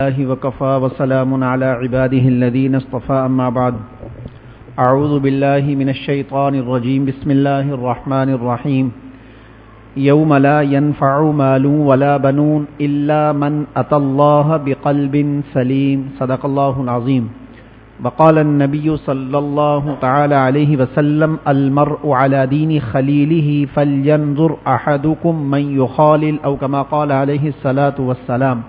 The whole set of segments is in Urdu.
الله وكفى وسلام على عباده الذين اصطفى أما بعد أعوذ بالله من الشيطان الرجيم بسم الله الرحمن الرحيم يوم لا ينفع مال ولا بنون إلا من أتى الله بقلب سليم صدق الله العظيم وقال النبي صلى الله تعالى عليه وسلم المرء على دين خليله فلينظر أحدكم من يخالل أو كما قال عليه الصلاة والسلام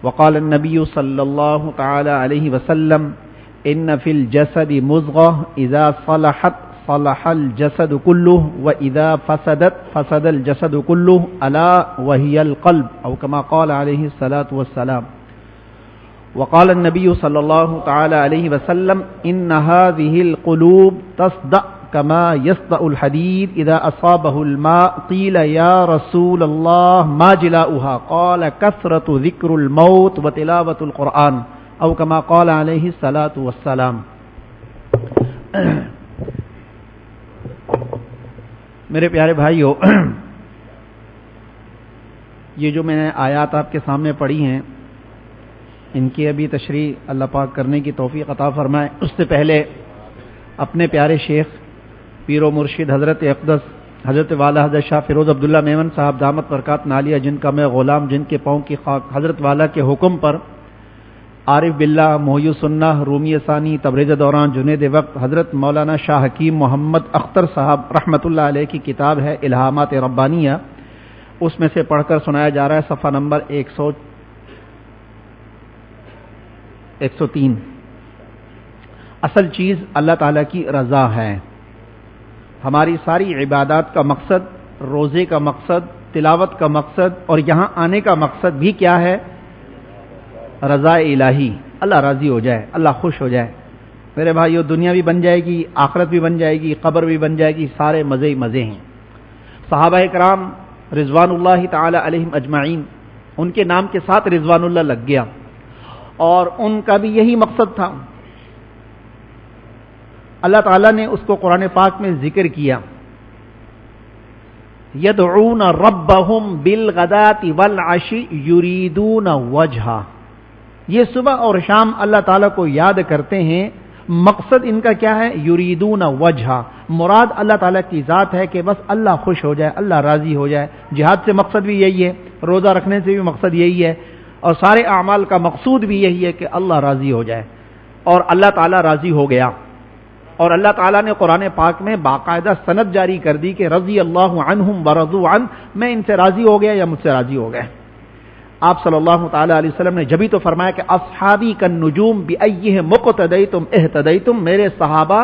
وقال النبي صلى الله تعالى عليه وسلم إن في الجسد مضغة إذا صلحت صلح الجسد كله وإذا فسدت فسد الجسد كله ألا وهي القلب أو كما قال عليه الصلاة والسلام وقال النبي صلى الله تعالى عليه وسلم إن هذه القلوب تصدأ كما يصدأ الحديد إذا أصابه الماء قيل يا رسول الله ما جلاؤها قال كثرة ذكر الموت وتلاوة القرآن أو كما قال عليه الصلاة والسلام. میرے پیارے بھائیو، یہ جو میں نے آیات آپ کے سامنے پڑھی ہیں ان کی ابھی تشریح اللہ پاک کرنے کی توفیق عطا فرمائے. اس سے پہلے اپنے پیارے شیخ پیر و مرشد حضرت اقدس حضرت والا حضرت شاہ فیروز عبداللہ میمن صاحب دامت برکات عالیہ، جن کا میں غلام، جن کے پاؤں کی خاک، حضرت والا کے حکم پر عارف باللہ، محی سنہ، رومی ثانی، تبریز دوران، جنید وقت، حضرت مولانا شاہ حکیم محمد اختر صاحب رحمۃ اللہ علیہ کی کتاب ہے الہامات ربانیہ، اس میں سے پڑھ کر سنایا جا رہا ہے صفحہ نمبر 103. اصل چیز اللہ تعالیٰ کی رضا ہے. ہماری ساری عبادات کا مقصد، روزے کا مقصد، تلاوت کا مقصد اور یہاں آنے کا مقصد بھی کیا ہے؟ رضا الہی. اللہ راضی ہو جائے، اللہ خوش ہو جائے. میرے بھائیو، دنیا بھی بن جائے گی، آخرت بھی بن جائے گی، قبر بھی بن جائے گی، سارے مزے ہی مزے ہیں. صحابہ کرام رضوان اللہ تعالی علیہم اجمعین، ان کے نام کے ساتھ رضوان اللہ لگ گیا اور ان کا بھی یہی مقصد تھا. اللہ تعالیٰ نے اس کو قرآن پاک میں ذکر کیا، یدعون ربہم بالغداۃ والعشی یریدون وجہہ. یہ صبح اور شام اللہ تعالیٰ کو یاد کرتے ہیں. مقصد ان کا کیا ہے؟ یریدون وجہہ. مراد اللہ تعالیٰ کی ذات ہے کہ بس اللہ خوش ہو جائے، اللہ راضی ہو جائے. جہاد سے مقصد بھی یہی ہے، روزہ رکھنے سے بھی مقصد یہی ہے، اور سارے اعمال کا مقصود بھی یہی ہے کہ اللہ راضی ہو جائے. اور اللہ تعالیٰ راضی ہو گیا، اور اللہ تعالیٰ نے قرآن پاک میں باقاعدہ سند جاری کر دی کہ رضی اللہ عنہم ورضوا عنہ، میں ان سے راضی ہو گیا یا مجھ سے راضی ہو گئے. آپ صلی اللہ تعالیٰ علیہ وسلم نے جبھی تو فرمایا کہ اصحابی کالنجوم بأیہم مقتدیتم اہتدیتم، میرے صحابہ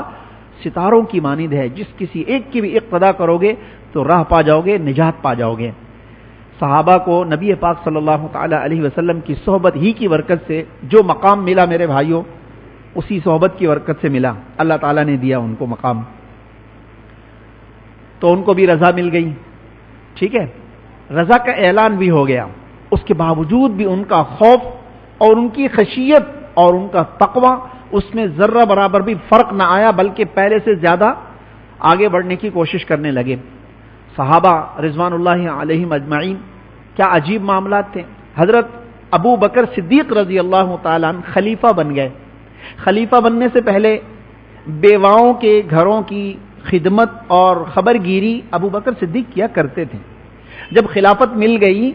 ستاروں کی مانند ہے، جس کسی ایک کی بھی اقتدا کرو گے تو راہ پا جاؤ گے، نجات پا جاؤ گے. صحابہ کو نبی پاک صلی اللہ تعالیٰ علیہ وسلم کی صحبت ہی کی برکت سے جو مقام ملا میرے بھائیوں، اسی صحبت کی برکت سے ملا. اللہ تعالیٰ نے دیا ان کو مقام، تو ان کو بھی رضا مل گئی. ٹھیک ہے، رضا کا اعلان بھی ہو گیا. اس کے باوجود بھی ان کا خوف اور ان کی خشیت اور ان کا تقوی، اس میں ذرہ برابر بھی فرق نہ آیا، بلکہ پہلے سے زیادہ آگے بڑھنے کی کوشش کرنے لگے. صحابہ رضوان اللہ علیہم اجمعین، کیا عجیب معاملات تھے. حضرت ابو بکر صدیق رضی اللہ تعالیٰ عنہ خلیفہ بن گئے. خلیفہ بننے سے پہلے بیواؤں کے گھروں کی خدمت اور خبر گیری ابو بکر صدیق کیا کرتے تھے. جب خلافت مل گئی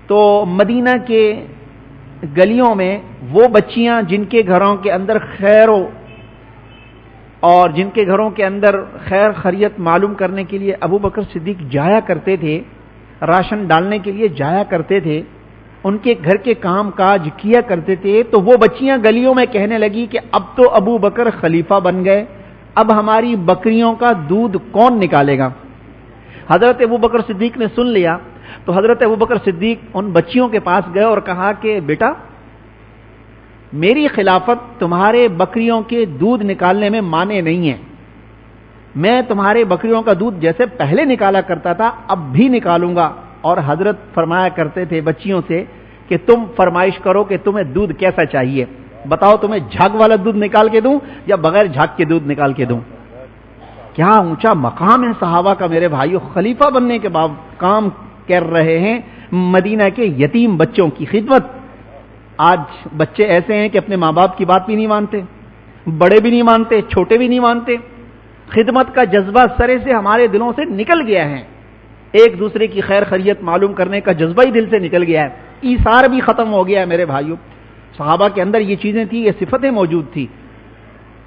تو مدینہ کے گلیوں میں وہ بچیاں جن کے گھروں کے اندر خیر اور جن کے گھروں کے اندر خیر خیریت معلوم کرنے کے لیے ابو بکر صدیق جایا کرتے تھے، راشن ڈالنے کے لیے جایا کرتے تھے، ان کے گھر کے کام کاج کیا کرتے تھے، تو وہ بچیاں گلیوں میں کہنے لگی کہ اب تو ابو بکر خلیفہ بن گئے، اب ہماری بکریوں کا دودھ کون نکالے گا. حضرت ابو بکر صدیق نے سن لیا تو حضرت ابو بکر صدیق ان بچیوں کے پاس گئے اور کہا کہ بیٹا، میری خلافت تمہارے بکریوں کے دودھ نکالنے میں مانے نہیں ہے. میں تمہارے بکریوں کا دودھ جیسے پہلے نکالا کرتا تھا اب بھی نکالوں گا. اور حضرت فرمایا کرتے تھے بچیوں سے کہ تم فرمائش کرو کہ تمہیں دودھ کیسا چاہیے، بتاؤ تمہیں جھاگ والا دودھ نکال کے دوں یا بغیر جھاگ کے دودھ نکال کے دوں. کیا اونچا مقام ہے صحابہ کا میرے بھائیو. خلیفہ بننے کے بعد کام کر رہے ہیں مدینہ کے یتیم بچوں کی خدمت. آج بچے ایسے ہیں کہ اپنے ماں باپ کی بات بھی نہیں مانتے، بڑے بھی نہیں مانتے، چھوٹے بھی نہیں مانتے. خدمت کا جذبہ سرے سے ہمارے دلوں سے نکل گیا ہے. ایک دوسرے کی خیر خیریت معلوم کرنے کا جذبہ ہی دل سے نکل گیا ہے. ایثار بھی ختم ہو گیا ہے میرے بھائیوں. صحابہ کے اندر یہ چیزیں تھیں، یہ صفتیں موجود تھی.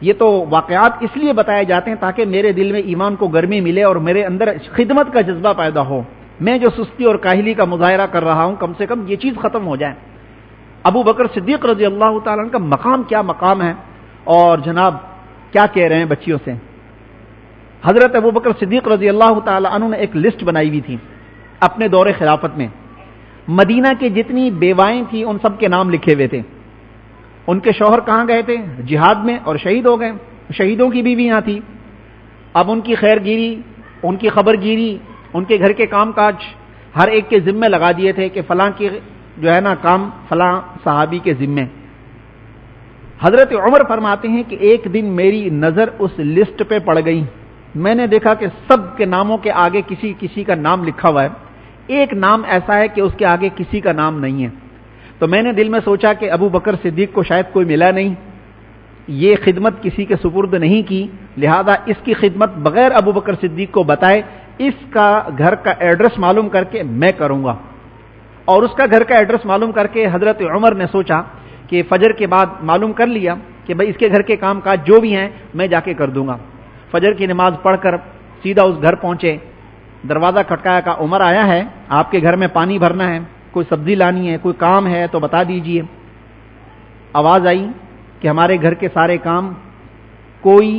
یہ تو واقعات اس لیے بتائے جاتے ہیں تاکہ میرے دل میں ایمان کو گرمی ملے اور میرے اندر خدمت کا جذبہ پیدا ہو. میں جو سستی اور کاہلی کا مظاہرہ کر رہا ہوں کم سے کم یہ چیز ختم ہو جائے. ابو بکر صدیق رضی اللہ تعالیٰ عنہ کا مقام کیا مقام ہے، اور جناب کیا کہہ رہے ہیں بچیوں سے. حضرت ابو بکر صدیق رضی اللہ تعالیٰ عنہ نے ایک لسٹ بنائی ہوئی تھی اپنے دور خلافت میں. مدینہ کے جتنی بیوائیں تھیں ان سب کے نام لکھے ہوئے تھے. ان کے شوہر کہاں گئے تھے؟ جہاد میں، اور شہید ہو گئے. شہیدوں کی بیویاں تھیں. اب ان کی خیر گیری، ان کی خبر گیری، ان کے گھر کے کام کاج ہر ایک کے ذمے لگا دیے تھے کہ فلاں کی جو ہے نا کام فلاں صحابی کے ذمے. حضرت عمر فرماتے ہیں کہ ایک دن میری نظر اس لسٹ پہ پڑ گئی. میں نے دیکھا کہ سب کے ناموں کے آگے کسی کسی کا نام لکھا ہوا ہے، ایک نام ایسا ہے کہ اس کے آگے کسی کا نام نہیں ہے. تو میں نے دل میں سوچا کہ ابو بکر صدیق کو شاید کوئی ملا نہیں، یہ خدمت کسی کے سپرد نہیں کی، لہذا اس کی خدمت بغیر ابو بکر صدیق کو بتائے اس کا گھر کا ایڈریس معلوم کر کے میں کروں گا. اور اس کا گھر کا ایڈریس معلوم کر کے حضرت عمر نے سوچا کہ فجر کے بعد معلوم کر لیا کہ بھائی اس کے گھر کے کام کاج جو بھی ہیں میں جا کے کر دوں گا. فجر کی نماز پڑھ کر سیدھا اس گھر پہنچے. دروازہ کھٹکایا، کہا عمر آیا ہے، آپ کے گھر میں پانی بھرنا ہے، کوئی سبزی لانی ہے، کوئی کام ہے تو بتا دیجئے. آواز آئی کہ ہمارے گھر کے سارے کام کوئی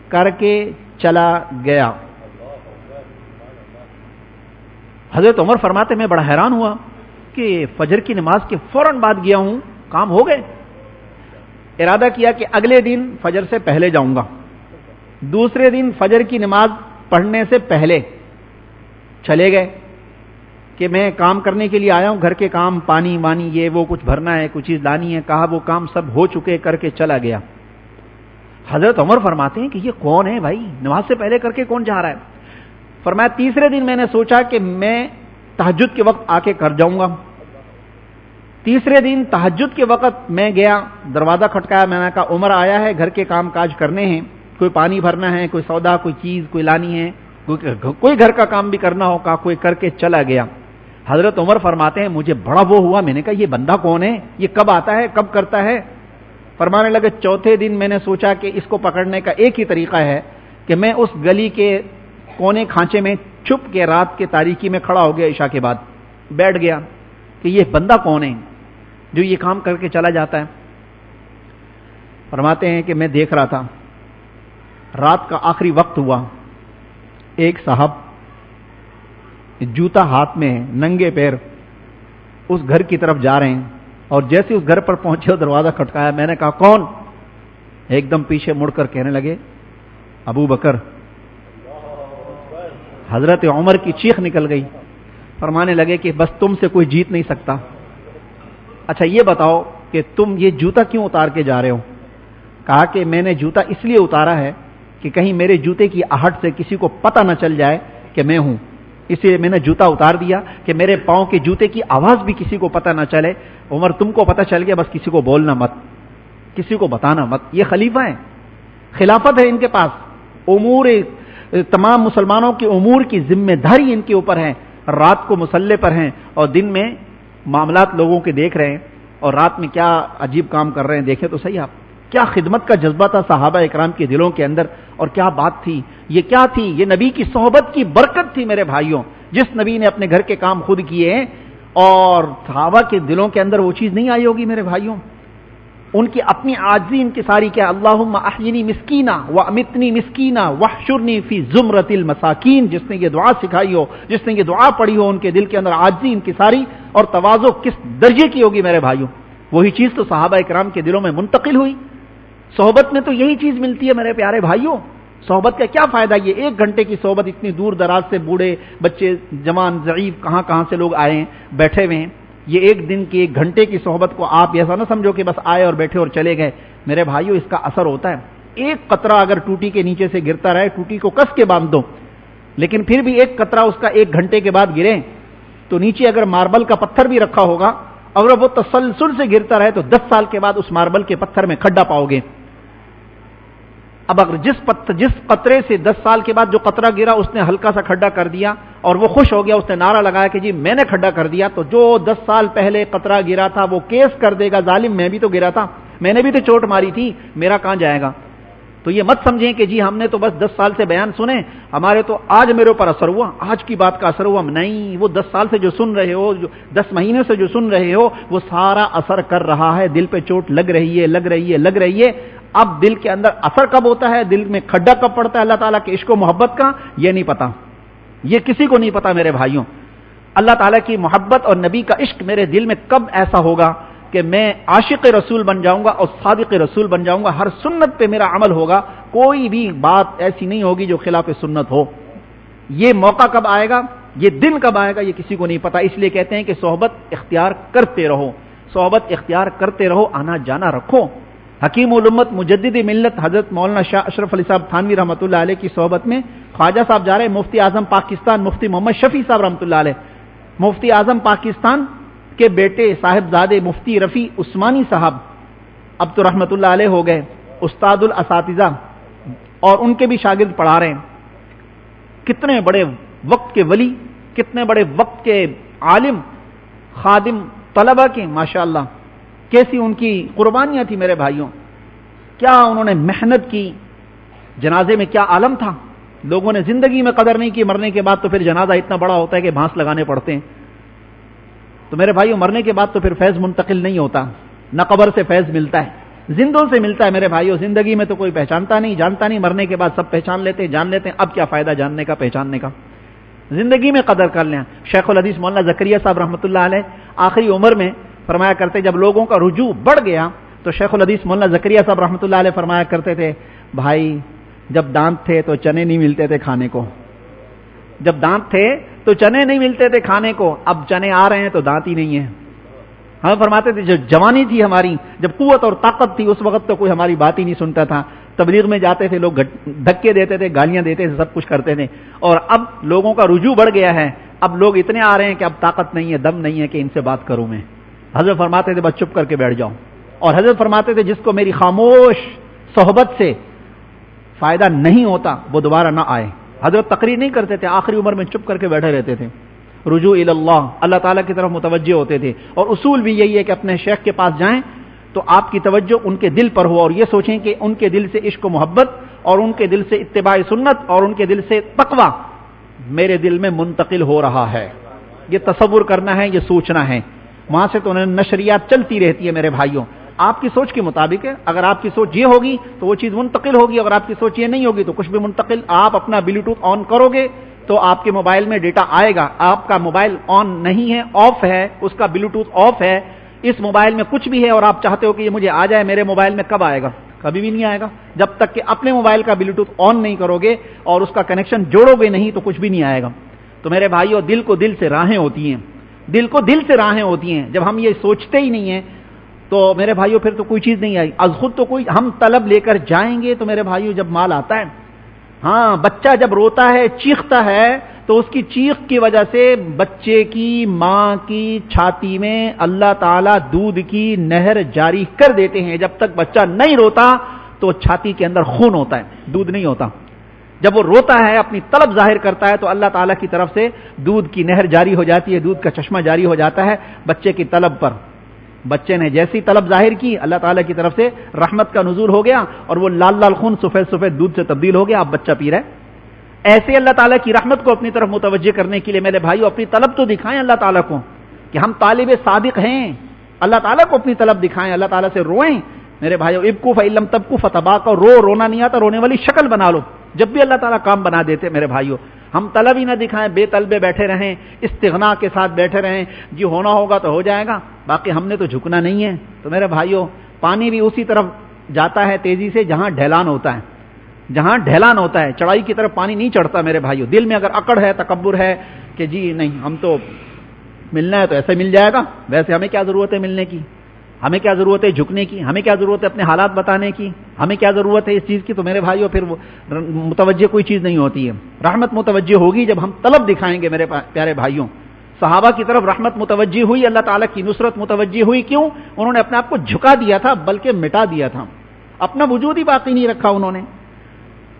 کر کے چلا گیا. حضرت عمر فرماتے میں بڑا حیران ہوا کہ فجر کی نماز کے فوراً بعد گیا ہوں، کام ہو گئے. ارادہ کیا کہ اگلے دن فجر سے پہلے جاؤں گا. دوسرے دن فجر کی نماز پڑھنے سے پہلے چلے گئے کہ میں کام کرنے کے لیے آیا ہوں، گھر کے کام پانی وانی یہ وہ کچھ بھرنا ہے، کچھ چیز لانی ہے. کہا وہ کام سب ہو چکے، کر کے چلا گیا. حضرت عمر فرماتے ہیں کہ یہ کون ہے بھائی، نماز سے پہلے کر کے کون جا رہا ہے؟ فرمایا تیسرے دن میں نے سوچا کہ میں تہجد کے وقت آ کے کر جاؤں گا. تیسرے دن تہجد کے وقت میں گیا، دروازہ کھٹکایا، میں نے کہا عمر آیا ہے، گھر کے کام کاج کرنے ہیں، کوئی پانی بھرنا ہے، کوئی سودا، کوئی چیز کوئی لانی ہے، کوئی گھر کا کام بھی کرنا ہوگا، کوئی کر کے چلا گیا. حضرت عمر فرماتے ہیں مجھے بڑا وہ ہوا، میں نے کہا یہ بندہ کون ہے، یہ کب آتا ہے کب کرتا ہے؟ فرمانے لگے چوتھے دن میں نے سوچا کہ اس کو پکڑنے کا ایک ہی طریقہ ہے کہ میں اس گلی کے کونے کھانچے میں چھپ کے رات کے تاریکی میں کھڑا ہو گیا، عشاء کے بعد بیٹھ گیا کہ یہ بندہ کون ہے جو یہ کام کر کے چلا جاتا ہے. فرماتے ہیں کہ میں دیکھ رہا تھا، رات کا آخری وقت ہوا، ایک صاحب جوتا ہاتھ میں ننگے پیر اس گھر کی طرف جا رہے ہیں، اور جیسے اس گھر پر پہنچے دروازہ کھٹکایا. میں نے کہا کون؟ ایک دم پیچھے مڑ کر کہنے لگے ابو بکر. حضرت عمر کی چیخ نکل گئی. فرمانے لگے کہ بس تم سے کوئی جیت نہیں سکتا. اچھا یہ بتاؤ کہ تم یہ جوتا کیوں اتار کے جا رہے ہو؟ کہا کہ میں نے جوتا اس لیے اتارا ہے کہ کہیں میرے جوتے کی آہٹ سے کسی کو پتہ نہ چل جائے کہ میں ہوں، اس لیے میں نے جوتا اتار دیا کہ میرے پاؤں کے جوتے کی آواز بھی کسی کو پتہ نہ چلے. عمر تم کو پتہ چل گیا، بس کسی کو بولنا مت، کسی کو بتانا مت. یہ خلیفہ ہیں، خلافت ہے ان کے پاس، امور تمام مسلمانوں کے امور کی ذمہ داری ان کے اوپر ہے. رات کو مسلح پر ہیں اور دن میں معاملات لوگوں کے دیکھ رہے ہیں، اور رات میں کیا عجیب کام کر رہے ہیں. دیکھیں تو صحیح آپ، کیا خدمت کا جذبہ تھا صحابہ اکرام کے دلوں کے اندر، اور کیا بات تھی. یہ کیا تھی؟ یہ نبی کی صحبت کی برکت تھی میرے بھائیوں. جس نبی نے اپنے گھر کے کام خود کیے ہیں اور صحابہ کے دلوں کے اندر وہ چیز نہیں آئی ہوگی میرے بھائیوں. ان کی اپنی عاجزی انکساری کیا، اللہم احینی مسکینہ وامیتنی مسکینہ واحشرنی فی زمرۃ المساکین. جس نے یہ دعا سکھائی ہو، جس نے یہ دعا پڑھی ہو، ان کے دل کے اندر عاجزی انکساری اور تواضع کس درجے کی ہوگی میرے بھائیوں. وہی چیز تو صحابہ اکرام کے دلوں میں منتقل ہوئی. صحبت میں تو یہی چیز ملتی ہے میرے پیارے بھائیوں. صحبت کا کیا فائدہ؟ یہ ایک گھنٹے کی صحبت، اتنی دور دراز سے بوڑھے بچے جوان ضعیف کہاں کہاں سے لوگ آئے ہیں بیٹھے ہوئے ہیں. یہ ایک دن کی ایک گھنٹے کی صحبت کو آپ ایسا نہ سمجھو کہ بس آئے اور بیٹھے اور چلے گئے. میرے بھائیوں اس کا اثر ہوتا ہے. ایک قطرہ اگر ٹوٹی کے نیچے سے گرتا رہے، ٹوٹی کو کس کے باندھ دو، لیکن پھر بھی ایک قطرہ اس کا ایک گھنٹے کے بعد گرے تو نیچے اگر ماربل کا پتھر بھی رکھا ہوگا اگر وہ تسلسل سے گرتا رہے تو 10 سال کے بعد اس ماربل کے پتھر میں کھڈا پاؤ گے. اب اگر جس قطرے سے 10 سال کے بعد جو قطرہ گرا اس نے ہلکا سا کھڈا کر دیا اور وہ خوش ہو گیا, اس نے نعرہ لگایا کہ جی میں نے کھڈا کر دیا, تو جو 10 سال پہلے قطرہ گرا تھا وہ کیس کر دے گا, ظالم میں بھی تو گرا تھا, میں نے بھی تو چوٹ ماری تھی, میرا کہاں جائے گا. تو یہ مت سمجھیں کہ جی ہم نے تو بس 10 سال سے بیان سنے, ہمارے تو آج میرے اوپر اثر ہوا, آج کی بات کا اثر ہوا. نہیں, وہ 10 سال سے جو سن رہے ہو, جو 10 مہینے سے جو سن رہے ہو, وہ سارا اثر کر رہا ہے. دل پہ چوٹ لگ رہی ہے, لگ رہی ہے, لگ رہی ہے. اب دل کے اندر اثر کب ہوتا ہے, دل میں کھڈا کب پڑتا ہے اللہ تعالیٰ کے عشق و محبت کا, یہ نہیں پتا, یہ کسی کو نہیں پتا میرے بھائیوں. اللہ تعالیٰ کی محبت اور نبی کا عشق میرے دل میں کب ایسا ہوگا کہ میں عاشق رسول بن جاؤں گا اور صادق رسول بن جاؤں گا, ہر سنت پہ میرا عمل ہوگا, کوئی بھی بات ایسی نہیں ہوگی جو خلاف سنت ہو. یہ موقع کب آئے گا, یہ دن کب آئے گا, یہ کسی کو نہیں پتا. اس لیے کہتے ہیں کہ صحبت اختیار کرتے رہو, صحبت اختیار کرتے رہو, آنا جانا رکھو. حکیم الامت مجدد ملت حضرت مولانا شاہ اشرف علی صاحب تھانوی رحمۃ اللہ علیہ کی صحبت میں خواجہ صاحب جا رہے ہیں, مفتی اعظم پاکستان مفتی محمد شفیع صاحب رحمۃ اللہ علیہ, مفتی اعظم پاکستان کے بیٹے صاحبزادے مفتی رفیع عثمانی صاحب اب تو رحمۃ اللہ علیہ ہو گئے, استاد الاساتذہ, اور ان کے بھی شاگرد پڑھا رہے ہیں. کتنے بڑے وقت کے ولی, کتنے بڑے وقت کے عالم, خادم طلبہ کے, ماشاءاللہ کیسی ان کی قربانیاں تھی میرے بھائیوں, کیا انہوں نے محنت کی. جنازے میں کیا عالم تھا, لوگوں نے زندگی میں قدر نہیں کی, مرنے کے بعد تو پھر جنازہ اتنا بڑا ہوتا ہے کہ بھانس لگانے پڑتے ہیں. تو میرے بھائیوں مرنے کے بعد تو پھر فیض منتقل نہیں ہوتا, نہ قبر سے فیض ملتا ہے, زندوں سے ملتا ہے میرے بھائیوں. زندگی میں تو کوئی پہچانتا نہیں, جانتا نہیں, مرنے کے بعد سب پہچان لیتے ہیں, جان لیتے ہیں. اب کیا فائدہ جاننے کا, پہچاننے کا, زندگی میں قدر کر لیں. شیخ الحدیث مولانا زکریا صاحب رحمۃ اللہ علیہ آخری عمر میں فرمایا کرتے, جب لوگوں کا رجوع بڑھ گیا تو شیخ الحدیث مولانا زکریا صاحب رحمۃ اللہ علیہ فرمایا کرتے تھے, بھائی جب دانت تھے تو چنے نہیں ملتے تھے کھانے کو, جب دانت تھے تو چنے نہیں ملتے تھے کھانے کو, اب چنے آ رہے ہیں تو دانت ہی نہیں ہے. ہم فرماتے تھے جب جوانی تھی ہماری, جب قوت اور طاقت تھی, اس وقت تو کوئی ہماری بات ہی نہیں سنتا تھا. تبلیغ میں جاتے تھے لوگ, دھکے دیتے تھے, گالیاں دیتے تھے, سب کچھ کرتے تھے. اور اب لوگوں کا رجوع بڑھ گیا ہے, اب لوگ اتنے آ رہے ہیں کہ اب طاقت نہیں ہے, دم نہیں ہے کہ ان سے بات کروں میں. حضرت فرماتے تھے بس چپ کر کے بیٹھ جاؤں, اور حضرت فرماتے تھے جس کو میری خاموش صحبت سے فائدہ نہیں ہوتا وہ دوبارہ نہ آئے. حضرت تقریر نہیں کرتے تھے, آخری عمر میں چپ کر کے بیٹھے رہتے تھے. رجوع اللہ, اللہ تعالیٰ کی طرف متوجہ ہوتے تھے. اور اصول بھی یہی ہے کہ اپنے شیخ کے پاس جائیں تو آپ کی توجہ ان کے دل پر ہو, اور یہ سوچیں کہ ان کے دل سے عشق و محبت, اور ان کے دل سے اتباع سنت, اور ان کے دل سے تقویٰ میرے دل میں منتقل ہو رہا ہے. یہ تصور کرنا ہے, یہ سوچنا ہے. وہاں سے تو نشریات چلتی رہتی ہے میرے بھائیوں, آپ کی سوچ کے مطابق ہے. اگر آپ کی سوچ یہ ہوگی تو وہ چیز منتقل ہوگی, اگر آپ کی سوچ یہ نہیں ہوگی تو کچھ بھی منتقل. آپ اپنا بلوٹوتھ آن کرو گے تو آپ کے موبائل میں ڈیٹا آئے گا. آپ کا موبائل آن نہیں ہے, آف ہے, اس کا بلوٹوتھ آف ہے, اس موبائل میں کچھ بھی ہے اور آپ چاہتے ہو کہ یہ مجھے آ جائے, میرے موبائل میں کب آئے گا؟ کبھی بھی نہیں آئے گا. جب تک کہ اپنے موبائل کا بلوٹوتھ آن نہیں کرو گے اور اس کا کنیکشن جوڑو گے نہیں تو کچھ بھی نہیں آئے گا. تو میرے بھائیو, دل کو دل سے راہیں ہوتی ہیں, دل کو دل سے راہیں ہوتی ہیں. جب ہم یہ سوچتے ہی نہیں ہیں تو میرے بھائیو پھر تو کوئی چیز نہیں آئی. از خود تو کوئی, ہم طلب لے کر جائیں گے تو میرے بھائیو جب مال آتا ہے, ہاں بچہ جب روتا ہے, چیختا ہے, تو اس کی چیخ کی وجہ سے بچے کی ماں کی چھاتی میں اللہ تعالیٰ دودھ کی نہر جاری کر دیتے ہیں. جب تک بچہ نہیں روتا تو چھاتی کے اندر خون ہوتا ہے, دودھ نہیں ہوتا. جب وہ روتا ہے, اپنی طلب ظاہر کرتا ہے, تو اللہ تعالیٰ کی طرف سے دودھ کی نہر جاری ہو جاتی ہے, دودھ کا چشمہ جاری ہو جاتا ہے بچے کی طلب پر. بچے نے جیسی طلب ظاہر کی, اللہ تعالیٰ کی طرف سے رحمت کا نزول ہو گیا, اور وہ لال لال خون سفید سفید دودھ سے تبدیل ہو گیا, اب بچہ پی رہا ہے. ایسے اللہ تعالیٰ کی رحمت کو اپنی طرف متوجہ کرنے کے لیے میرے بھائیو اپنی طلب تو دکھائیں اللہ تعالیٰ کو کہ ہم طالب صادق ہیں. اللہ تعالیٰ کو اپنی طلب دکھائیں, اللہ تعالیٰ سے روئیں. میرے بھائیو ابکو فإلم تبکو فتباکو, رونا نہیں آتا, رونے والی شکل بنا لو. جب بھی اللہ تعالیٰ کام بنا دیتے میرے بھائیو, ہم طلب ہی نہ دکھائیں, بے طلبے بیٹھے رہیں, استغنا کے ساتھ بیٹھے رہیں, جی ہونا ہوگا تو ہو جائے گا, باقی ہم نے تو جھکنا نہیں ہے. تو میرے بھائیو پانی بھی اسی طرف جاتا ہے تیزی سے جہاں ڈھلان ہوتا ہے, جہاں ڈھلان ہوتا ہے, چڑھائی کی طرف پانی نہیں چڑھتا میرے بھائیو. دل میں اگر اکڑ ہے, تکبر ہے کہ جی نہیں ہم تو ملنا ہے تو ایسے مل جائے گا, ویسے ہمیں کیا ضرورت ہے ملنے کی, ہمیں کیا ضرورت ہے جھکنے کی, ہمیں کیا ضرورت ہے اپنے حالات بتانے کی, ہمیں کیا ضرورت ہے اس چیز کی, تو میرے بھائیو پھر وہ متوجہ کوئی چیز نہیں ہوتی ہے. رحمت متوجہ ہوگی جب ہم طلب دکھائیں گے میرے پیارے بھائیوں. صحابہ کی طرف رحمت متوجہ ہوئی، اللہ تعالیٰ کی نصرت متوجہ ہوئی، کیوں؟ انہوں نے اپنے آپ کو جھکا دیا تھا، بلکہ مٹا دیا تھا، اپنا وجود ہی باقی نہیں رکھا انہوں نے۔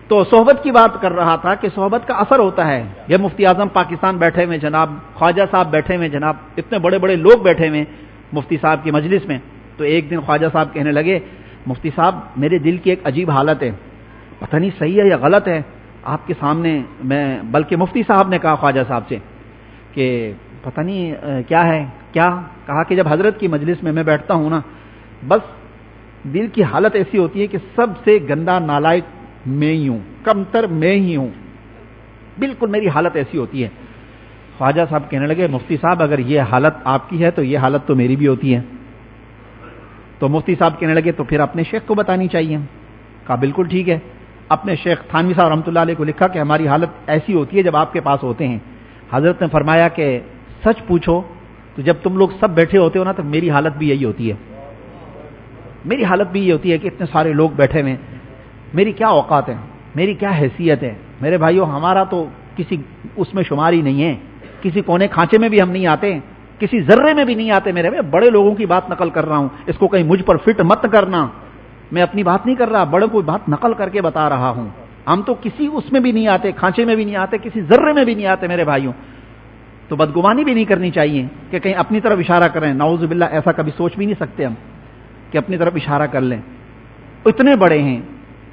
تو صحبت کی بات کر رہا تھا کہ صحبت کا اثر ہوتا ہے۔ یہ مفتی اعظم پاکستان بیٹھے ہوئے جناب، خواجہ صاحب بیٹھے ہوئے جناب، اتنے بڑے بڑے لوگ بیٹھے ہوئے مفتی صاحب کی مجلس میں۔ تو ایک دن خواجہ صاحب کہنے لگے، مفتی صاحب میرے دل کی ایک عجیب حالت ہے، پتہ نہیں صحیح ہے یا غلط ہے، آپ کے سامنے میں، بلکہ مفتی صاحب نے کہا خواجہ صاحب سے کہ پتہ نہیں کیا ہے، کیا کہا کہ جب حضرت کی مجلس میں بیٹھتا ہوں نا، بس دل کی حالت ایسی ہوتی ہے کہ سب سے گندا نالائق میں ہی ہوں، کمتر میں ہی ہوں، بالکل میری حالت ایسی ہوتی ہے۔ خواجہ صاحب کہنے لگے، مفتی صاحب اگر یہ حالت آپ کی ہے تو یہ حالت تو میری بھی ہوتی ہے۔ تو مفتی صاحب کہنے لگے تو پھر اپنے شیخ کو بتانی چاہیے۔ کہا بالکل ٹھیک ہے۔ اپنے شیخ تھانوی صاحب رحمۃ اللہ علیہ کو لکھا کہ ہماری حالت ایسی ہوتی ہے جب آپ کے پاس ہوتے ہیں۔ حضرت نے فرمایا کہ سچ پوچھو تو جب تم لوگ سب بیٹھے ہوتے ہو نا تو میری حالت بھی یہی ہوتی ہے، میری حالت بھی یہ ہوتی ہے کہ اتنے سارے لوگ بیٹھے ہوئے، میری کیا اوقات ہے، میری کیا حیثیت ہے۔ میرے بھائیوں، ہمارا تو کسی اس میں شمار ہی نہیں ہے، کسی کونے کھانچے میں بھی ہم نہیں آتے، کسی ذرے میں بھی نہیں آتے۔ میرے بڑے لوگوں کی بات نقل کر رہا ہوں، اس کو کہیں مجھ پر فٹ مت کرنا، میں اپنی بات نہیں کر رہا، بڑوں کو بات نقل کر کے بتا رہا ہوں۔ ہم تو کسی اس میں بھی نہیں آتے، کھانچے میں بھی نہیں آتے، کسی ذرے میں بھی نہیں آتے میرے بھائیوں۔ تو بدگمانی بھی نہیں کرنی چاہیے کہ کہیں اپنی طرف اشارہ کریں، نعوذ باللہ ایسا کبھی سوچ بھی نہیں سکتے ہم کہ اپنی طرف اشارہ کر لیں۔ اتنے بڑے ہیں،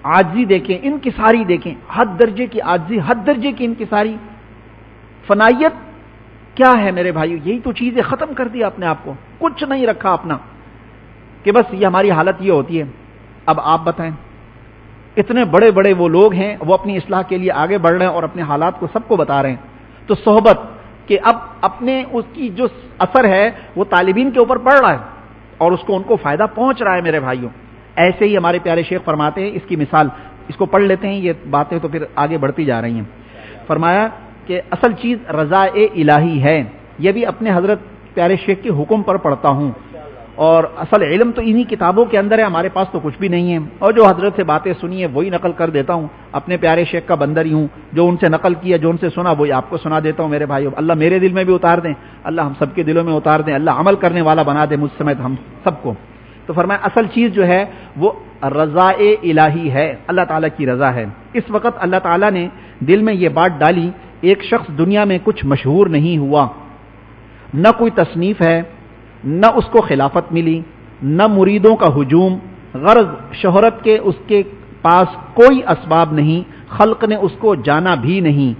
عاجزی دیکھیں، انکساری دیکھیں، حد درجے کی عاجزی، حد درجے کی انکساری، فنائیت کیا ہے میرے بھائیو؟ یہی تو چیزیں ختم کر دیا اپنے آپ کو، کچھ نہیں رکھا اپنا، کہ بس یہ ہماری حالت یہ ہوتی ہے۔ اب آپ بتائیں، اتنے بڑے بڑے وہ لوگ ہیں، وہ اپنی اصلاح کے لیے آگے بڑھ رہے ہیں اور اپنے حالات کو سب کو بتا رہے ہیں۔ تو صحبت کہ اب اپنے اس کی جو اثر ہے وہ طالبین کے اوپر پڑ رہا ہے اور اس کو ان کو فائدہ پہنچ رہا ہے میرے بھائیوں۔ ایسے ہی ہمارے پیارے شیخ فرماتے ہیں، اس کی مثال اس کو پڑھ لیتے ہیں، یہ باتیں تو پھر آگے بڑھتی جا رہی ہیں۔ فرمایا کہ اصل چیز رضا الہی ہے، یہ بھی اپنے حضرت پیارے شیخ کے حکم پر پڑھتا ہوں، اور اصل علم تو انہی کتابوں کے اندر ہے، ہمارے پاس تو کچھ بھی نہیں ہے، اور جو حضرت سے باتیں سنی ہے وہی نقل کر دیتا ہوں، اپنے پیارے شیخ کا بندر ہی ہوں، جو ان سے نقل کیا، جو ان سے سنا وہی آپ کو سنا دیتا ہوں میرے بھائیو۔ اللہ میرے دل میں بھی اتار دیں، اللہ ہم سب کے دلوں میں اتار دیں، اللہ عمل کرنے والا بنا دے مجھ سمیت ہم سب کو۔ تو فرمایا اصل چیز جو ہے وہ رضا الہی ہے، اللہ تعالیٰ کی رضا ہے۔ اس وقت اللہ تعالیٰ نے دل میں یہ بات ڈالی، ایک شخص دنیا میں کچھ مشہور نہیں ہوا، نہ کوئی تصنیف ہے، نہ اس کو خلافت ملی، نہ مریدوں کا ہجوم، غرض شہرت کے اس کے پاس کوئی اسباب نہیں، خلق نے اس کو جانا بھی نہیں،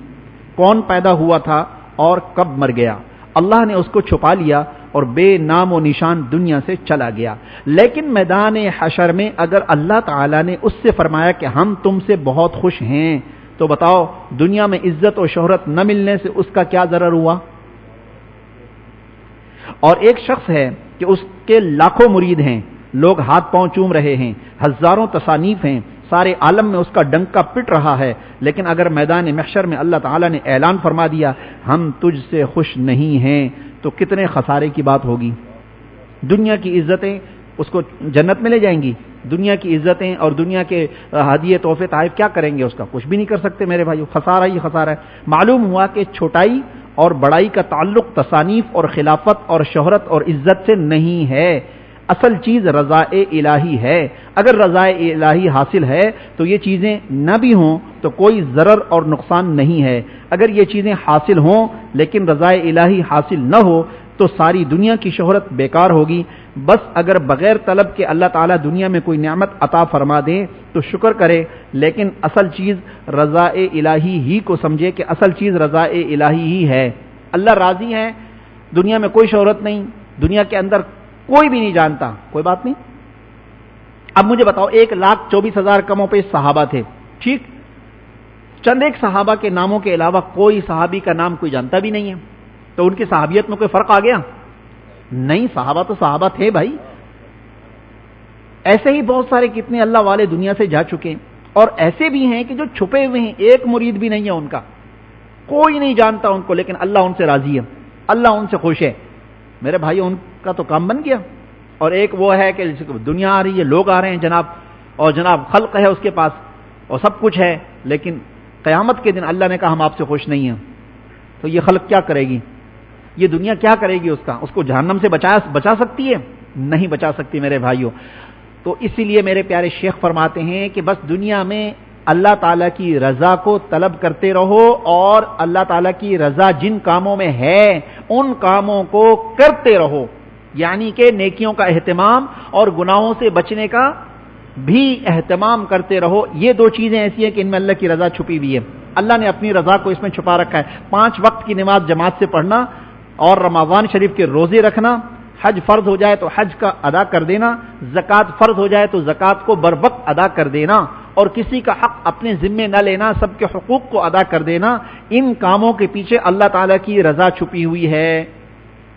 کون پیدا ہوا تھا اور کب مر گیا، اللہ نے اس کو چھپا لیا اور بے نام و نشان دنیا سے چلا گیا۔ لیکن میدان حشر میں اگر اللہ تعالیٰ نے اس سے فرمایا کہ ہم تم سے بہت خوش ہیں، تو بتاؤ دنیا میں عزت و شہرت نہ ملنے سے اس کا کیا ضرر ہوا؟ اور ایک شخص ہے کہ اس کے لاکھوں مرید ہیں، لوگ ہاتھ پاؤں چوم رہے ہیں، ہزاروں تصانیف ہیں، سارے عالم میں اس کا ڈنکا پٹ رہا ہے، لیکن اگر میدان محشر میں اللہ تعالیٰ نے اعلان فرما دیا ہم تجھ سے خوش نہیں ہیں، تو کتنے خسارے کی بات ہوگی۔ دنیا کی عزتیں اس کو جنت میں لے جائیں گی، دنیا کی عزتیں اور دنیا کے ہدیے تحفے تحائف کیا کریں گے؟ اس کا کچھ بھی نہیں کر سکتے میرے بھائیو، خسارہ ہی خسارہ ہے۔ معلوم ہوا کہ چھوٹائی اور بڑائی کا تعلق تصانیف اور خلافت اور شہرت اور عزت سے نہیں ہے، اصل چیز رضا الہی ہے۔ اگر رضا الہی حاصل ہے تو یہ چیزیں نہ بھی ہوں تو کوئی ضرر اور نقصان نہیں ہے، اگر یہ چیزیں حاصل ہوں لیکن رضا الہی حاصل نہ ہو تو ساری دنیا کی شہرت بیکار ہوگی۔ بس اگر بغیر طلب کے اللہ تعالیٰ دنیا میں کوئی نعمت عطا فرما دے تو شکر کرے، لیکن اصل چیز رضا الہی ہی کو سمجھے کہ اصل چیز رضا الہی ہی ہے۔ اللہ راضی ہے، دنیا میں کوئی شہرت نہیں، دنیا کے اندر کوئی بھی نہیں جانتا، کوئی بات نہیں۔ اب مجھے بتاؤ 1,24,000 کم و بیش صحابہ تھے، ٹھیک، چند ایک صحابہ کے ناموں کے علاوہ کوئی صحابی کا نام کوئی جانتا بھی نہیں ہے، تو ان کی صحابیت میں کوئی فرق آ گیا؟ نہیں، صحابہ تو صحابہ تھے بھائی۔ ایسے ہی بہت سارے کتنے اللہ والے دنیا سے جا چکے، اور ایسے بھی ہیں کہ جو چھپے ہوئے ہیں، ایک مرید بھی نہیں ہے ان کا، کوئی نہیں جانتا ان کو، لیکن اللہ ان سے راضی ہے، اللہ ان سے خوش ہے میرے بھائی، ان کا تو کام بن گیا۔ اور ایک وہ ہے کہ دنیا آ رہی ہے، لوگ آ رہے ہیں جناب، اور جناب خلق ہے اس کے پاس اور سب کچھ ہے، لیکن قیامت کے دن اللہ نے کہا ہم آپ سے خوش نہیں ہیں، تو یہ خلق کیا کرے گی؟ یہ دنیا کیا کرے گی اس کو جہنم سے بچا سکتی ہے؟ نہیں بچا سکتی میرے بھائیوں. تو اسی لیے میرے پیارے شیخ فرماتے ہیں کہ بس دنیا میں اللہ تعالیٰ کی رضا کو طلب کرتے رہو اور اللہ تعالیٰ کی رضا جن کاموں میں ہے ان کاموں کو کرتے رہو، یعنی کہ نیکیوں کا اہتمام اور گناہوں سے بچنے کا بھی اہتمام کرتے رہو. یہ دو چیزیں ایسی ہیں کہ ان میں اللہ کی رضا چھپی ہوئی ہے. اللہ نے اپنی رضا کو اس میں چھپا رکھا ہے. 5 وقت کی نماز جماعت سے پڑھنا اور رمضان شریف کے روزے رکھنا، حج فرض ہو جائے تو حج کا ادا کر دینا، زکوٰۃ فرض ہو جائے تو زکوٰۃ کو بر وقت ادا کر دینا اور کسی کا حق اپنے ذمے نہ لینا، سب کے حقوق کو ادا کر دینا. ان کاموں کے پیچھے اللہ تعالیٰ کی رضا چھپی ہوئی ہے.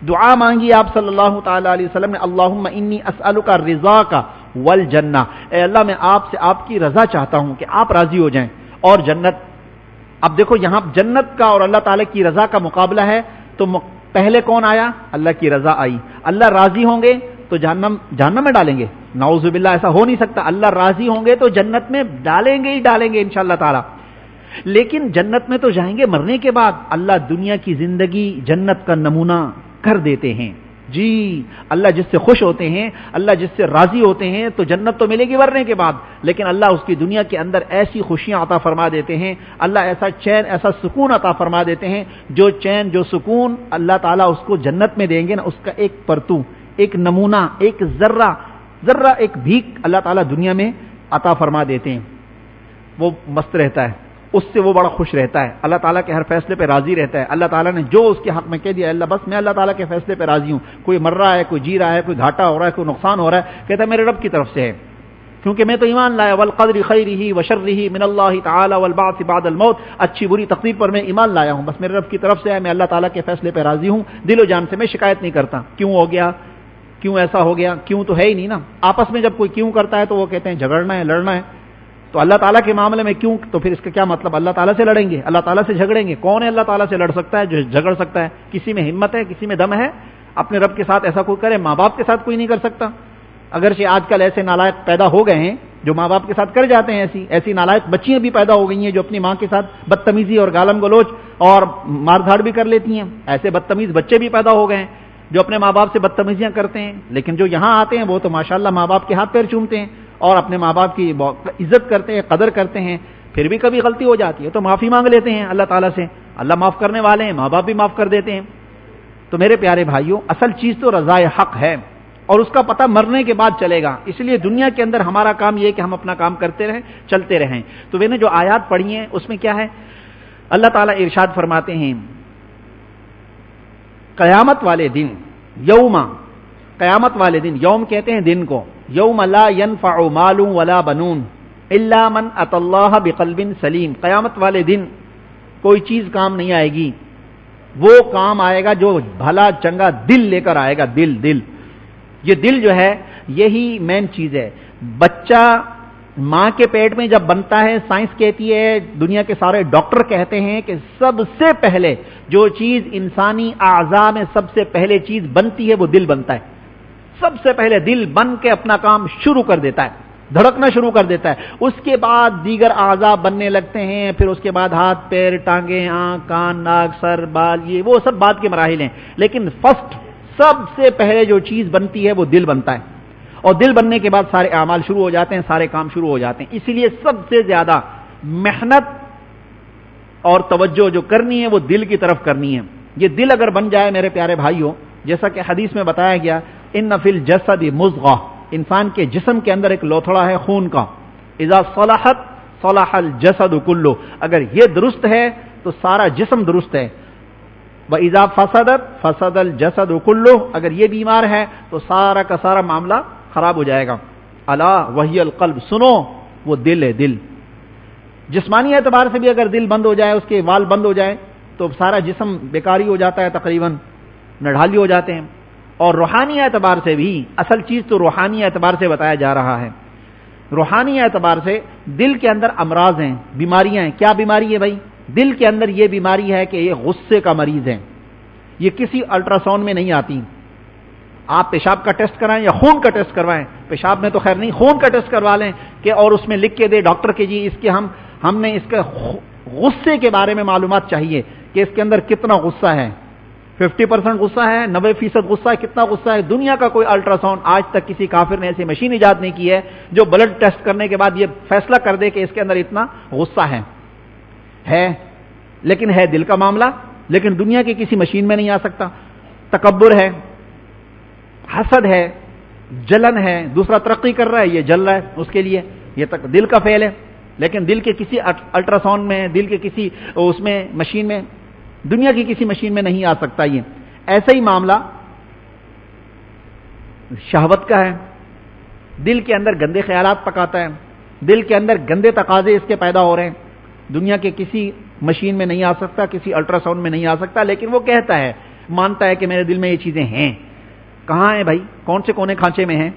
دعا مانگی آپ صلی اللہ تعالی علیہ وسلم نے، اللہم انی اسألک رضاک والجنہ، اے اللہ میں آپ سے آپ کی رضا چاہتا ہوں کہ آپ راضی ہو جائیں اور جنت. اب دیکھو یہاں جنت کا اور اللہ تعالیٰ کی رضا کا مقابلہ ہے، تو پہلے کون آیا؟ اللہ کی رضا آئی. اللہ راضی ہوں گے تو جہنم میں ڈالیں گے؟ نعوذ باللہ، ایسا ہو نہیں سکتا. اللہ راضی ہوں گے تو جنت میں ڈالیں گے ہی ڈالیں گے انشاءاللہ تعالی. لیکن جنت میں تو جائیں گے مرنے کے بعد. اللہ دنیا کی زندگی جنت کا نمونہ کر دیتے ہیں. جی اللہ جس سے خوش ہوتے ہیں، اللہ جس سے راضی ہوتے ہیں تو جنت تو ملے گی مرنے کے بعد، لیکن اللہ اس کی دنیا کے اندر ایسی خوشیاں عطا فرما دیتے ہیں، اللہ ایسا چین ایسا سکون عطا فرما دیتے ہیں، جو چین جو سکون اللہ تعالیٰ اس کو جنت میں دیں گے نا، اس کا ایک پرتو، ایک نمونہ، ایک ذرہ ایک بھیک اللہ تعالیٰ دنیا میں عطا فرما دیتے ہیں. وہ مست رہتا ہے، اس سے وہ بڑا خوش رہتا ہے، اللہ تعالیٰ کے ہر فیصلے پہ راضی رہتا ہے. اللہ تعالیٰ نے جو اس کے حق میں کہہ دیا، اللہ بس میں اللہ تعالیٰ کے فیصلے پہ راضی ہوں. کوئی مر رہا ہے، کوئی جی رہا ہے، کوئی گھاٹا ہو رہا ہے، کوئی نقصان ہو رہا ہے، کہتا ہے میرے رب کی طرف سے ہے، کیونکہ میں تو ایمان لایا والقدر خیرہ وشرہ من اللہ تعالی والبعث بعد الموت. اچھی بری تقدیر پر میں ایمان لایا ہوں، بس میرے رب کی طرف سے ہے، میں اللہ تعالیٰ کے فیصلے پہ راضی ہوں، دل و جان سے میں شکایت نہیں کرتا. کیوں ہو گیا، کیوں ایسا ہو گیا، کیوں تو ہے ہی نہیں نا. آپس میں جب کوئی کیوں کرتا ہے تو وہ کہتے ہیں جھگڑنا ہے، لڑنا ہے. تو اللہ تعالیٰ کے معاملے میں کیوں، تو پھر اس کا کیا مطلب؟ اللہ تعالیٰ سے لڑیں گے، اللہ تعالیٰ سے جھگڑیں گے. کون ہے اللہ تعالیٰ سے لڑ سکتا ہے؟ جو جھگڑ سکتا ہے. کسی میں ہمت ہے، کسی میں دم ہے اپنے رب کے ساتھ ایسا کوئی کرے؟ ماں باپ کے ساتھ کوئی نہیں کر سکتا. اگرچہ آج کل ایسے نالائق پیدا ہو گئے ہیں جو ماں باپ کے ساتھ کر جاتے ہیں، ایسی نالائق بچیاں بھی پیدا ہو گئی ہیں جو اپنی ماں کے ساتھ بدتمیزی اور گالم گلوچ اور مار دھاڑ بھی کر لیتی ہیں. ایسے بدتمیز بچے بھی پیدا ہو گئے ہیں جو اپنے ماں باپ سے بدتمیزیاں کرتے ہیں. لیکن جو یہاں آتے ہیں وہ تو ماشاءاللہ ماں باپ کے ہاتھ پیر چومتے ہیں اور اپنے ماں باپ کی عزت کرتے ہیں، قدر کرتے ہیں. پھر بھی کبھی غلطی ہو جاتی ہے تو معافی مانگ لیتے ہیں اللہ تعالیٰ سے. اللہ معاف کرنے والے ہیں، ماں باپ بھی معاف کر دیتے ہیں. تو میرے پیارے بھائیوں، اصل چیز تو رضائے حق ہے اور اس کا پتہ مرنے کے بعد چلے گا. اس لیے دنیا کے اندر ہمارا کام یہ ہے کہ ہم اپنا کام کرتے رہیں، چلتے رہیں. تو میں نے جو آیات پڑھی ہیں اس میں کیا ہے؟ اللہ تعالیٰ ارشاد فرماتے ہیں قیامت والے دن، قیامت والے دن، یوم کہتے ہیں دن کو، یوم لا ينفع مال ولا بنون الا من اتى اللہ بقلب سلیم. قیامت والے دن کوئی چیز کام نہیں آئے گی، وہ کام آئے گا جو بھلا چنگا دل لے کر آئے گا. دل یہ دل جو ہے یہی مین چیز ہے. بچہ ماں کے پیٹ میں جب بنتا ہے، سائنس کہتی ہے، دنیا کے سارے ڈاکٹر کہتے ہیں کہ سب سے پہلے جو چیز انسانی اعضاء میں سب سے پہلے چیز بنتی ہے وہ دل بنتا ہے. سب سے پہلے دل بن کے اپنا کام شروع کر دیتا ہے، دھڑکنا شروع کر دیتا ہے. اس کے بعد دیگر اعضاء بننے لگتے ہیں، پھر اس کے بعد ہاتھ پیر ٹانگیں آنکھ کان ناک سر بال، یہ وہ سب بعد کے مراحل ہیں. لیکن فرسٹ سب سے پہلے جو چیز بنتی ہے وہ دل بنتا ہے، اور دل بننے کے بعد سارے اعمال شروع ہو جاتے ہیں، سارے کام شروع ہو جاتے ہیں. اسی لیے سب سے زیادہ محنت اور توجہ جو کرنی ہے وہ دل کی طرف کرنی ہے. یہ دل اگر بن جائے میرے پیارے بھائیوں، جیسا کہ حدیث میں بتایا گیا، ان فی الجسد مضغہ، انسان کے جسم کے اندر ایک لوتھڑا ہے خون کا، اذا صلحت صلح الجسد کلہ، اگر یہ درست ہے تو سارا جسم درست ہے. وَإِذَا فَسَدَتْ فَسَدَ الْجَسَدُ كُلُّهُ، اگر یہ بیمار ہے تو سارا کا سارا معاملہ خراب ہو جائے گا. الا وہی القلب، سنو وہ دل ہے. دل جسمانی اعتبار سے بھی اگر دل بند ہو جائے، اس کے وال بند ہو جائے تو سارا جسم بیکاری ہو جاتا ہے، تقریباً نڈھالی ہو جاتے ہیں. اور روحانی اعتبار سے بھی، اصل چیز تو روحانی اعتبار سے بتایا جا رہا ہے. روحانی اعتبار سے دل کے اندر امراض ہیں، بیماریاں ہیں. کیا بیماری ہے بھائی؟ دل کے اندر یہ بیماری ہے کہ یہ غصے کا مریض ہے. یہ کسی الٹرا ساؤنڈ میں نہیں آتی. آپ پیشاب کا ٹیسٹ کرائیں یا خون کا ٹیسٹ کروائیں، پیشاب میں تو خیر نہیں، خون کا ٹیسٹ کروا لیں کہ اور اس میں لکھ کے دے ڈاکٹر کے جی اس کے ہم نے اس کے غصے کے بارے میں معلومات چاہیے کہ اس کے اندر کتنا غصہ ہے. 50% غصہ ہے، 90% غصہ ہے. کتنا غصہ ہے؟ دنیا کا کوئی الٹرا ساؤنڈ آج تک کسی کافر نے ایسی مشین ایجاد نہیں کی ہے جو بلڈ ٹیسٹ کرنے کے بعد یہ فیصلہ کر دے کہ اس کے اندر اتنا غصہ ہے. لیکن ہے دل کا معاملہ، لیکن دنیا کی کسی مشین میں نہیں آ سکتا. تکبر ہے، حسد ہے، جلن ہے. دوسرا ترقی کر رہا ہے، یہ جل رہا ہے اس کے لیے، یہ تک دل کا فعل ہے. لیکن دل کے کسی الٹرا ساؤنڈ میں، دل کے کسی اس میں مشین میں، دنیا کی کسی مشین میں نہیں آ سکتا. یہ ایسا ہی معاملہ شہوت کا ہے. دل کے اندر گندے خیالات پکاتا ہے، دل کے اندر گندے تقاضے اس کے پیدا ہو رہے ہیں. دنیا کے کسی مشین میں نہیں آ سکتا، کسی الٹرا ساؤنڈ میں نہیں آ سکتا. لیکن وہ کہتا ہے، مانتا ہے کہ میرے دل میں یہ چیزیں ہیں. کہاں ہیں بھائی؟ کون سے کونے کھانچے میں ہیں؟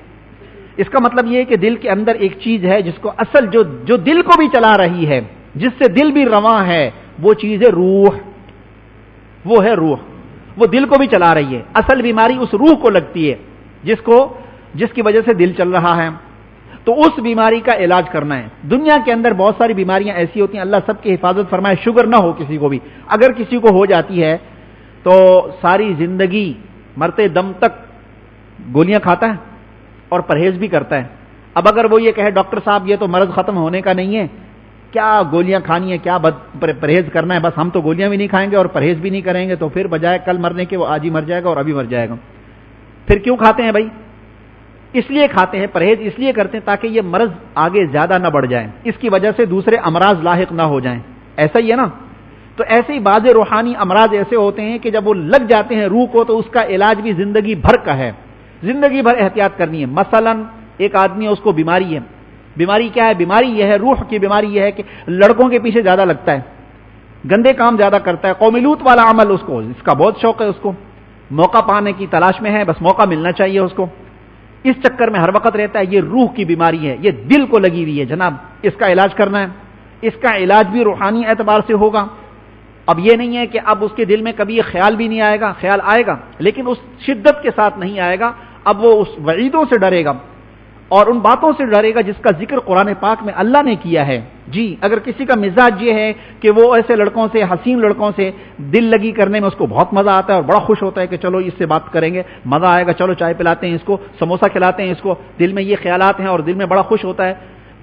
اس کا مطلب یہ ہے کہ دل کے اندر ایک چیز ہے جس کو اصل جو دل کو بھی چلا رہی ہے، جس سے دل بھی رواں ہے، وہ چیز ہے روح. وہ ہے روح، وہ دل کو بھی چلا رہی ہے. اصل بیماری اس روح کو لگتی ہے جس کی وجہ سے دل چل رہا ہے. تو اس بیماری کا علاج کرنا ہے. دنیا کے اندر بہت ساری بیماریاں ایسی ہوتی ہیں، اللہ سب کی حفاظت فرمائے، شوگر نہ ہو کسی کو بھی. اگر کسی کو ہو جاتی ہے تو ساری زندگی مرتے دم تک گولیاں کھاتا ہے اور پرہیز بھی کرتا ہے. اب اگر وہ یہ کہے ڈاکٹر صاحب یہ تو مرض ختم ہونے کا نہیں ہے، کیا گولیاں کھانی ہے، کیا پرہیز کرنا ہے، بس ہم تو گولیاں بھی نہیں کھائیں گے اور پرہیز بھی نہیں کریں گے، تو پھر بجائے کل مرنے کے وہ آج ہی مر جائے گا اور ابھی مر جائے گا. پھر کیوں کھاتے ہیں بھائی؟ اس لیے کھاتے ہیں، پرہیز اس لیے کرتے ہیں تاکہ یہ مرض آگے زیادہ نہ بڑھ جائے، اس کی وجہ سے دوسرے امراض لاحق نہ ہو جائیں. ایسا ہی ہے نا؟ تو ایسے ہی بعض روحانی امراض ایسے ہوتے ہیں کہ جب وہ لگ جاتے ہیں روح کو تو اس کا علاج بھی زندگی بھر کا ہے، زندگی بھر احتیاط کرنی ہے. مثلا ایک آدمی ہے، اس کو بیماری ہے. بیماری کیا ہے؟ بیماری یہ ہے، روح کی بیماری یہ ہے کہ لڑکوں کے پیچھے زیادہ لگتا ہے، گندے کام زیادہ کرتا ہے، قوم لوط والا عمل اس کا بہت شوق ہے. اس کو موقع پانے کی تلاش میں ہے، بس موقع ملنا چاہیے اس کو، اس چکر میں ہر وقت رہتا ہے. یہ روح کی بیماری ہے، یہ دل کو لگی ہوئی ہے جناب. اس کا علاج کرنا ہے. اس کا علاج بھی روحانی اعتبار سے ہوگا. اب یہ نہیں ہے کہ اب اس کے دل میں کبھی یہ خیال بھی نہیں آئے گا، خیال آئے گا لیکن اس شدت کے ساتھ نہیں آئے گا. اب وہ اس وعیدوں سے ڈرے گا اور ان باتوں سے ڈرے گا جس کا ذکر قرآن پاک میں اللہ نے کیا ہے. جی اگر کسی کا مزاج یہ ہے کہ وہ ایسے لڑکوں سے، حسین لڑکوں سے دل لگی کرنے میں اس کو بہت مزہ آتا ہے اور بڑا خوش ہوتا ہے کہ چلو اس سے بات کریں گے، مزہ آئے گا، چلو چائے پلاتے ہیں اس کو، سموسہ کھلاتے ہیں اس کو، دل میں یہ خیالات ہیں اور دل میں بڑا خوش ہوتا ہے،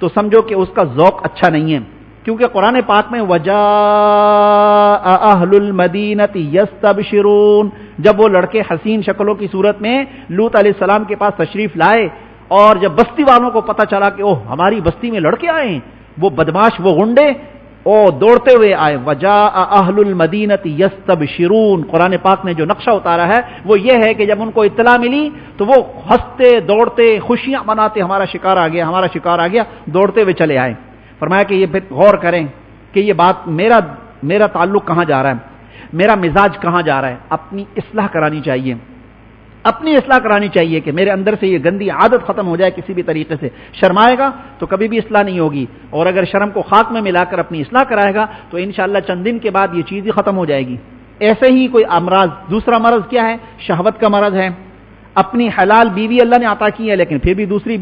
تو سمجھو کہ اس کا ذوق اچھا نہیں ہے. کیونکہ قرآن پاک میں وَجَاءَ أَهْلُ الْمَدِينَةِ يَسْتَبْشِرُونَ، جب وہ لڑکے حسین شکلوں کی صورت میں لوط علیہ السلام کے پاس تشریف لائے اور جب بستی والوں کو پتہ چلا کہ اوہ ہماری بستی میں لڑکے آئے ہیں، وہ بدماش، وہ غنڈے دوڑتے ہوئے آئے. وَجَاءَ أَهْلُ الْمَدِينَةِ يَسْتَبْشِرُونَ، قرآن پاک نے جو نقشہ اتارا ہے وہ یہ ہے کہ جب ان کو اطلاع ملی تو وہ ہنستے دوڑتے خوشیاں مناتے، ہمارا شکار آ گیا، ہمارا شکار آ گیا، دوڑتے ہوئے چلے آئے. فرمایا کہ یہ غور کریں کہ یہ بات میرا تعلق کہاں جا رہا ہے، میرا مزاج کہاں جا رہا ہے. اپنی اصلاح کرانی چاہیے، اپنی اصلاح کرانی چاہیے کہ میرے اندر سے یہ گندی عادت ختم ہو جائے کسی بھی طریقے سے. شرمائے گا تو کبھی بھی اصلاح نہیں ہوگی، اور اگر شرم کو خاک میں ملا کر اپنی اصلاح کرائے گا تو انشاءاللہ چند دن کے بعد یہ چیز ہی ختم ہو جائے گی. ایسے ہی کوئی امراض، دوسرا مرض کیا ہے؟ شہوت کا مرض ہے. اپنی حلال بیوی اللہ نے عطا کی ہے لیکن پھر بھی دوسرے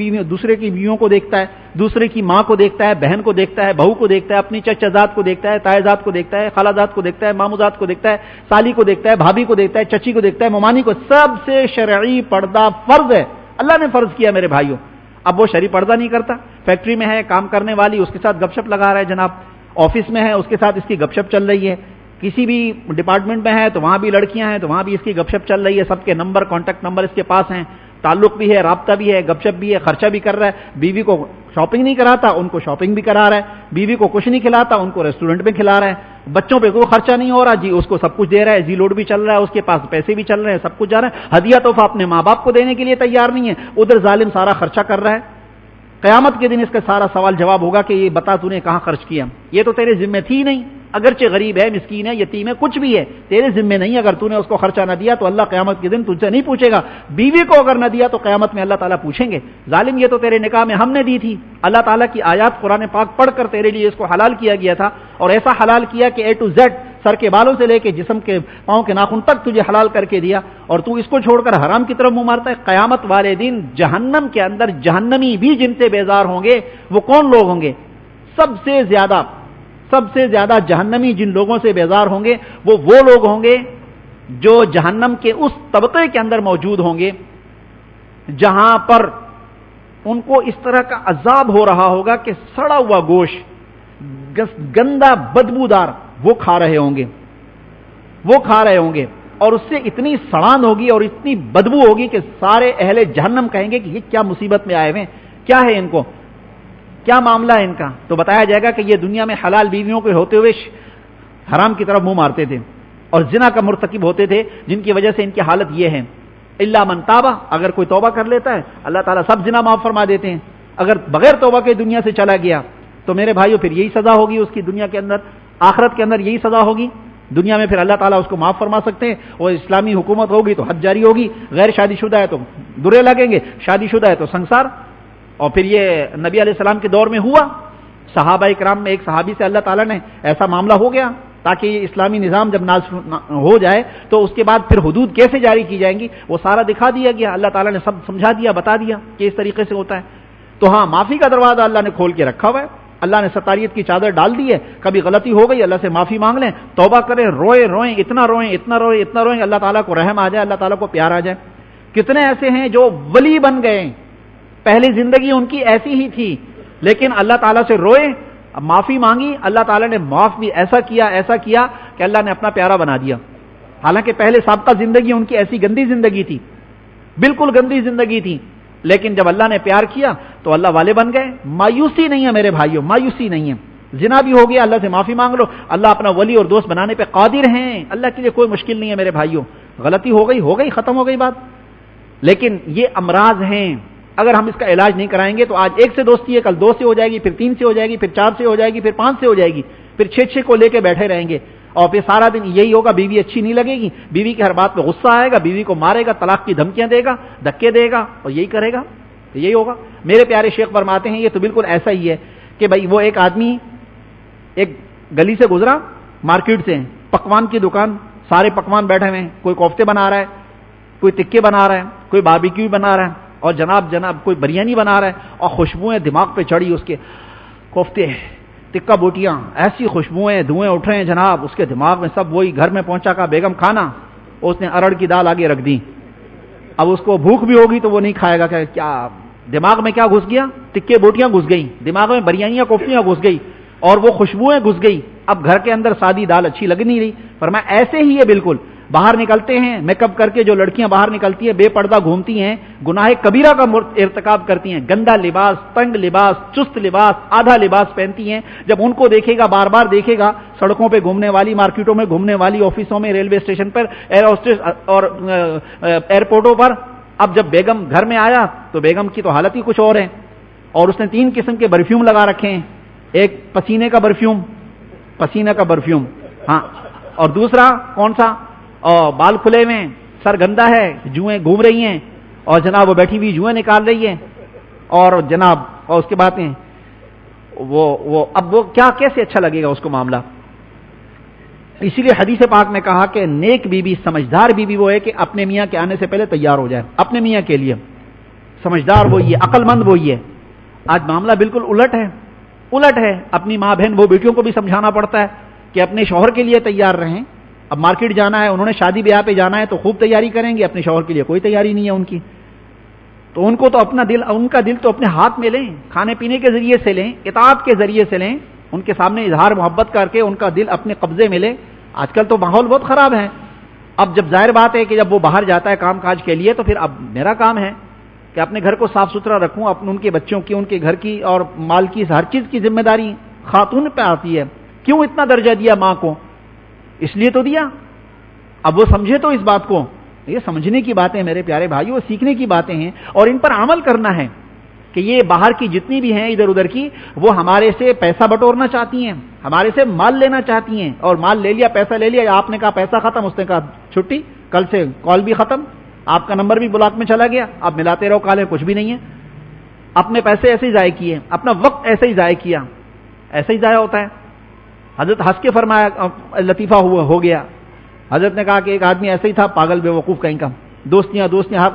کی بیویوں کو دیکھتا ہے، دوسرے کی ماں کو دیکھتا ہے، بہن کو دیکھتا ہے، بہو کو دیکھتا ہے، اپنی چچا کو دیکھتا ہے، تائے کو دیکھتا ہے، خالہ کو دیکھتا ہے، مامو کو دیکھتا ہے، سالی کو دیکھتا ہے، بھابھی کو دیکھتا ہے، چچی کو دیکھتا ہے، ممانی کو. سب سے شرعی پردہ فرض ہے، اللہ نے فرض کیا میرے بھائیوں. اب وہ شرعی پردہ نہیں کرتا، فیکٹری میں ہے کام کرنے والی، اس کے ساتھ گپ شپ لگا رہا ہے جناب، آفس میں ہے اس کے ساتھ اس کی گپ شپ چل رہی ہے، کسی بھی ڈپارٹمنٹ میں ہے تو وہاں بھی لڑکیاں ہیں تو وہاں بھی اس کی گپ شپ چل رہی ہے، سب کے نمبر، کانٹیکٹ نمبر اس کے پاس ہیں، تعلق بھی ہے، رابطہ بھی ہے، گپ شپ بھی ہے، خرچہ بھی کر رہا ہے. بیوی کو شاپنگ نہیں کراتا، ان کو شاپنگ بھی کرا رہا ہے. بیوی کو کچھ نہیں کھلاتا، ان کو ریسٹورنٹ میں کھلا رہا ہے. بچوں پہ کوئی خرچہ نہیں ہو رہا، جی اس کو سب کچھ دے رہا ہے، زی لوڈ بھی چل رہا ہے، اس کے پاس پیسے بھی چل رہے ہیں، سب کچھ جا رہا ہے. ہدیہ تحفہ اپنے ماں باپ کو دینے کے لیے تیار نہیں ہے، ادھر ظالم سارا خرچہ کر رہا ہے. قیامت کے دن اس کا سارا سوال جواب ہوگا کہ یہ بتا تو نے کہاں خرچ کیا، یہ تو تیرے ذمہ تھی نہیں، اگرچہ غریب ہے، مسکین ہے، یتیم ہے، کچھ بھی ہے، تیرے ذمہ نہیں. اگر تو نے اس کو خرچہ نہ دیا تو اللہ قیامت کے دن تجھ سے نہیں پوچھے گا. بیوی کو اگر نہ دیا تو قیامت میں اللہ تعالیٰ پوچھیں گے، ظالم یہ تو تیرے نکاح میں ہم نے دی تھی. اللہ تعالیٰ کی آیات قرآن پاک پڑھ کر تیرے لیے اس کو حلال کیا گیا تھا، اور ایسا حلال کیا کہ A to Z، سر کے بالوں سے لے کے جسم کے پاؤں کے ناخن تک تجھے حلال کر کے دیا، اور تو اس کو چھوڑ کر حرام کی طرف منہ مارتا ہے. قیامت والے دن جہنم کے اندر جہنمی بھی جن سے بیزار ہوں گے وہ کون لوگ ہوں گے؟ سب سے زیادہ جہنمی جن لوگوں سے بیزار ہوں گے وہ لوگ ہوں گے جو جہنم کے اس طبقے کے اندر موجود ہوں گے جہاں پر ان کو اس طرح کا عذاب ہو رہا ہوگا کہ سڑا ہوا گوشت گندا بدبودار وہ کھا رہے ہوں گے اور اس سے اتنی سڑان ہوگی اور اتنی بدبو ہوگی کہ سارے اہل جہنم کہیں گے کہ یہ کیا مصیبت میں آئے ہوئے، کیا ہے ان کو، کیا معاملہ ہے ان کا؟ تو بتایا جائے گا کہ یہ دنیا میں حلال بیویوں کے ہوتے ہوئے حرام کی طرف منہ مارتے تھے اور زنا کا مرتکب ہوتے تھے، جن کی وجہ سے ان کی حالت یہ ہے۔ الا من تابہ، اگر کوئی توبہ کر لیتا ہے اللہ تعالیٰ سب زنا معاف فرما دیتے ہیں۔ اگر بغیر توبہ کے دنیا سے چلا گیا تو میرے بھائیوں پھر یہی سزا ہوگی اس کی دنیا کے اندر، آخرت کے اندر یہی سزا ہوگی۔ دنیا میں پھر اللہ تعالیٰ اس کو معاف فرما سکتے ہیں، اور اسلامی حکومت ہوگی تو حد جاری ہوگی، غیر شادی شدہ ہے تو درے لگیں گے، شادی شدہ ہے تو سنسار۔ اور پھر یہ نبی علیہ السلام کے دور میں ہوا، صحابہ کرام میں ایک صحابی سے اللہ تعالیٰ نے ایسا معاملہ ہو گیا، تاکہ یہ اسلامی نظام جب نافذ ہو جائے تو اس کے بعد پھر حدود کیسے جاری کی جائیں گی وہ سارا دکھا دیا گیا، اللہ تعالیٰ نے سب سمجھا دیا، بتا دیا کہ اس طریقے سے ہوتا ہے۔ تو ہاں، معافی کا دروازہ اللہ نے کھول کے رکھا ہوا ہے، اللہ نے ستاریت کی چادر ڈال دی ہے، کبھی غلطی ہو گئی اللہ سے معافی مانگ لیں، توبہ کریں، روئیں، اتنا روئیں، اللہ تعالیٰ کو رحم آ جائے، اللہ تعالیٰ کو پیار آ جائے۔ کتنے ایسے ہیں جو ولی بن گئے، پہلی زندگی ان کی ایسی ہی تھی، لیکن اللہ تعالیٰ سے روئے، معافی مانگی، اللہ تعالیٰ نے معاف بھی ایسا کیا کہ اللہ نے اپنا پیارا بنا دیا۔ حالانکہ پہلے سابقہ زندگی ان کی ایسی گندی زندگی تھی، بالکل گندی زندگی تھی، لیکن جب اللہ نے پیار کیا تو اللہ والے بن گئے۔ مایوسی نہیں ہے میرے بھائیوں، مایوسی نہیں ہے۔ زنا بھی ہو گیا، اللہ سے معافی مانگ لو، اللہ اپنا ولی اور دوست بنانے پہ قادر ہیں، اللہ کے لیے کوئی مشکل نہیں ہے میرے بھائیوں۔ غلطی ہو گئی، ختم ہو گئی بات۔ لیکن یہ امراض ہیں، اگر ہم اس کا علاج نہیں کرائیں گے تو آج ایک سے دوستی ہے، کل دو سے ہو جائے گی، پھر تین سے ہو جائے گی، پھر چار سے ہو جائے گی، پھر پانچ سے ہو جائے گی، پھر چھ کو لے کے بیٹھے رہیں گے، اور پھر سارا دن یہی ہوگا، بیوی اچھی نہیں لگے گی، بیوی کی ہر بات پہ غصہ آئے گا، بیوی کو مارے گا، طلاق کی دھمکیاں دے گا، دھکے دے گا، اور یہی کرے گا، یہی ہوگا۔ میرے پیارے شیخ فرماتے ہیں یہ تو بالکل ایسا ہی ہے کہ بھائی وہ ایک آدمی ایک گلی سے گزرا، مارکیٹ سے، پکوان کی دکان، سارے پکوان بیٹھے ہوئے ہیں، کوئی کوفتے بنا رہا ہے، کوئی ٹکے بنا رہا ہے، کوئی باربیکیو بنا رہا ہے، اور جناب کوئی بریانی بنا رہا ہے، اور خوشبوئیں دماغ پہ چڑھی، اس کے کوفتے، ٹکا بوٹیاں، ایسی خوشبوئیں، دھوئیں اٹھ رہے ہیں جناب، اس کے دماغ میں سب وہی گھر میں پہنچا کا بیگم کھانا، اس نے ارڑ کی دال آگے رکھ دی۔ اب اس کو بھوک بھی ہوگی تو وہ نہیں کھائے گا، کہ کیا دماغ میں کیا گھس گیا؟ ٹکے بوٹیاں گھس گئی دماغ میں، بریانیاں کوفتیاں گھس گئی، اور وہ خوشبوئیں گھس گئی۔ اب گھر کے اندر سادی دال اچھی لگ نہیں رہی۔ فرمایا ایسے ہی ہے بالکل، باہر نکلتے ہیں میک اپ کر کے، جو لڑکیاں باہر نکلتی ہیں بے پردہ گھومتی ہیں، گناہ کبیرہ کا ارتکاب کرتی ہیں، گندا لباس، تنگ لباس، چست لباس، آدھا لباس پہنتی ہیں۔ جب ان کو دیکھے گا، بار بار دیکھے گا، سڑکوں پہ گھومنے والی، مارکیٹوں میں گھومنے والی، آفسوں میں، ریلوے اسٹیشن پر، ایئر ہوسٹس اور ایئرپورٹوں پر، اب جب بیگم گھر میں آیا تو بیگم کی تو حالت ہی کچھ اور ہے، اور اس نے 3 قسم کے برفیوم لگا رکھے ہیں، ایک پسینے کا برفیوم، ہاں، اور دوسرا کون سا، اور بال کھلے ہوئے، سر گندا ہے، جوئیں گھوم رہی ہیں، اور جناب وہ بیٹھی ہوئی جوئیں نکال رہی ہے، اور جناب اور اس کے بعد اب وہ کیا کیسے اچھا لگے گا اس کو معاملہ۔ اسی لیے حدیث پاک میں کہا کہ نیک بیوی، سمجھدار بیوی وہ ہے کہ اپنے میاں کے آنے سے پہلے تیار ہو جائے، اپنے میاں کے لیے سمجھدار وہی ہے، عقل مند وہی ہے۔ آج معاملہ بالکل الٹ ہے، اپنی ماں بہن وہ بیٹیوں کو بھی سمجھانا پڑتا ہے کہ اپنے شوہر کے لیے تیار رہیں۔ اب مارکیٹ جانا ہے، انہوں نے شادی بیاہ پہ جانا ہے تو خوب تیاری کریں گے، اپنے شوہر کے لیے کوئی تیاری نہیں ہے ان کی، تو ان کو تو ان کا دل تو اپنے ہاتھ میں لیں، کھانے پینے کے ذریعے سے لیں، اطاعت کے ذریعے سے لیں، ان کے سامنے اظہار محبت کر کے ان کا دل اپنے قبضے میں لیں۔ آج کل تو ماحول بہت خراب ہے، اب جب ظاہر بات ہے کہ جب وہ باہر جاتا ہے کام کاج کے لیے تو پھر اب میرا کام ہے کہ اپنے گھر کو صاف ستھرا رکھوں، ان کے بچوں کی، ان کے گھر کی اور مال کی، ہر چیز کی ذمہ داری خاتون پہ آتی ہے۔ کیوں اتنا درجہ دیا ماں کو؟ اس لیے تو دیا، اب وہ سمجھے تو اس بات کو، یہ سمجھنے کی باتیں میرے پیارے بھائیوں، سیکھنے کی باتیں ہیں، اور ان پر عمل کرنا ہے کہ یہ باہر کی جتنی بھی ہیں ادھر ادھر کی، وہ ہمارے سے پیسہ بٹورنا چاہتی ہیں، ہمارے سے مال لینا چاہتی ہیں، اور مال لے لیا، پیسہ لے لیا، آپ نے کہا پیسہ ختم، اس نے کہا چھٹی، کل سے کال بھی ختم، آپ کا نمبر بھی بلاک میں چلا گیا، آپ ملاتے رہو کالیں، کچھ بھی نہیں ہے۔ اپنے پیسے ایسے ہی ضائع کیے، اپنا وقت ایسے ہی ضائع کیا، ایسے ہی ضائع ہوتا ہے۔ حضرت ہنس کے فرمایا، لطیفہ ہو گیا، حضرت نے کہا کہ ایک آدمی ایسے ہی تھا، پاگل بے وقوف کہیں کا، دوستیاں،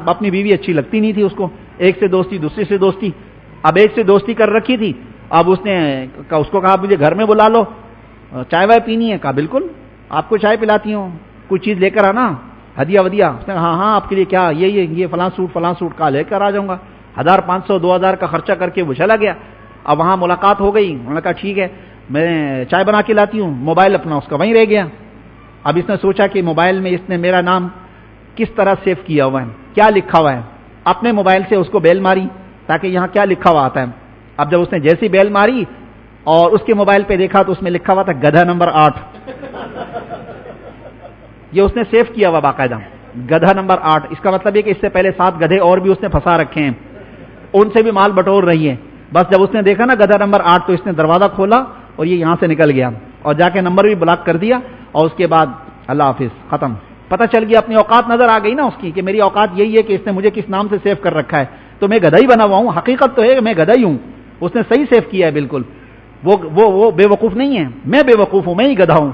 اپنی بیوی اچھی لگتی نہیں تھی اس کو، ایک سے دوستی، دوسری سے دوستی، اب ایک سے دوستی کر رکھی تھی، اب اس کو کہا مجھے گھر میں بلا لو، چائے وائے پینی ہے، کہا بالکل آپ کو چائے پلاتی ہوں، کوئی چیز لے کر آنا، ہدیہ ودیہ. اس نے کہا ہاں آپ کے لیے کیا، یہ فلاں سوٹ کا لے کر آ جاؤں گا. 1500 2000 کا خرچہ کر کے وہ چلا گیا. اب وہاں ملاقات ہو گئی، انہوں نے کہا ٹھیک ہے میں چائے بنا کے لاتی ہوں. موبائل اپنا اس کا وہیں رہ گیا. اب اس نے سوچا کہ موبائل میں اس نے میرا نام کس طرح سیو کیا ہوا ہے، کیا لکھا ہوا ہے. اپنے موبائل سے اس کو بیل ماری تاکہ یہاں کیا لکھا ہوا آتا ہے. اب جب اس نے جیسی بیل ماری اور اس کے موبائل پہ دیکھا تو اس میں لکھا ہوا تھا گدھا نمبر 8. یہ اس نے سیو کیا ہوا باقاعدہ، گدھا نمبر 8. اس کا مطلب یہ کہ اس سے پہلے 7 گدھے اور بھی اس نے پھنسا رکھے ہیں، ان سے بھی مال بٹور رہی ہے. بس جب اس نے دیکھا نا گدھا نمبر 8 تو اس نے دروازہ کھولا اور یہ یہاں سے نکل گیا اور جا کے نمبر بھی بلاک کر دیا. اور اس کے بعد اللہ حافظ، ختم. پتہ چل گیا، اپنی اوقات نظر آ گئی نا اس کی کہ میری اوقات یہی ہے کہ اس نے مجھے کس نام سے سیو کر رکھا ہے، تو میں گدھا ہی بنا ہوا ہوں. حقیقت تو ہے کہ میں گدھا ہی ہوں. اس نے صحیح سیو کیا ہے بالکل. وہ بے وقوف نہیں ہے، میں بے وقوف ہوں، میں ہی گدھا ہوں.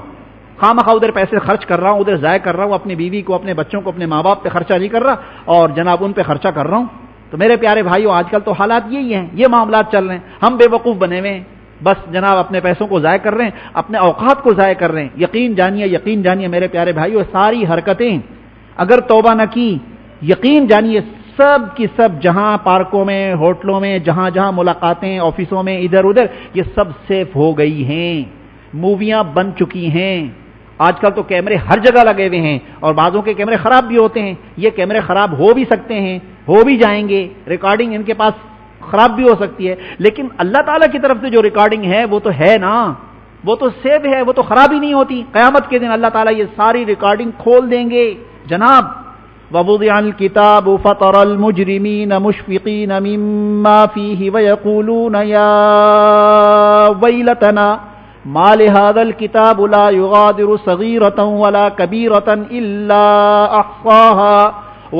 خواہ ادھر پیسے خرچ کر رہا ہوں، ادھر ضائع کر رہا ہوں، اپنی بیوی کو، اپنے بچوں کو، اپنے ماں باپ پہ خرچہ نہیں کر رہا اور جناب ان پہ خرچہ کر رہا ہوں. تو میرے پیارے بھائیو آج کل تو حالات یہی ہیں، یہ معاملات چل رہے ہیں. ہم بے وقوف بنے ہوئے ہیں، بس جناب اپنے پیسوں کو ضائع کر رہے ہیں، اپنے اوقات کو ضائع کر رہے ہیں. یقین جانیے میرے پیارے بھائیو، ساری حرکتیں اگر توبہ نہ کی، یقین جانیے سب کی سب، جہاں پارکوں میں، ہوٹلوں میں، جہاں جہاں ملاقاتیں، آفسوں میں، ادھر ادھر، یہ سب سیف ہو گئی ہیں. موویاں بن چکی ہیں. آج کل تو کیمرے ہر جگہ لگے ہوئے ہیں اور بعضوں کے کیمرے خراب بھی ہوتے ہیں. یہ کیمرے خراب ہو بھی سکتے ہیں، ہو بھی جائیں گے، ریکارڈنگ ان کے پاس خراب بھی ہو سکتی ہے، لیکن اللہ تعالیٰ کی طرف سے جو ریکارڈنگ ہے وہ تو ہے نا، وہ تو سیو ہے، وہ تو خراب ہی نہیں ہوتی. قیامت کے دن اللہ تعالیٰ یہ ساری ریکارڈنگ کھول دیں گے جناب. وَوُضِعَ الْكِتَابُ فَتَرَى الْمُجْرِمِينَ مُشْفِقِينَ مِمَّا فِيهِ وَيَقُولُونَ يَا وَيْلَتَنَا مَا لِهَذَا الْكِتَابُ لَا يُغَادِرُ صَغِيرَةً وَلَا كَبِيرَةً إِلَّا أَحْصَاهَا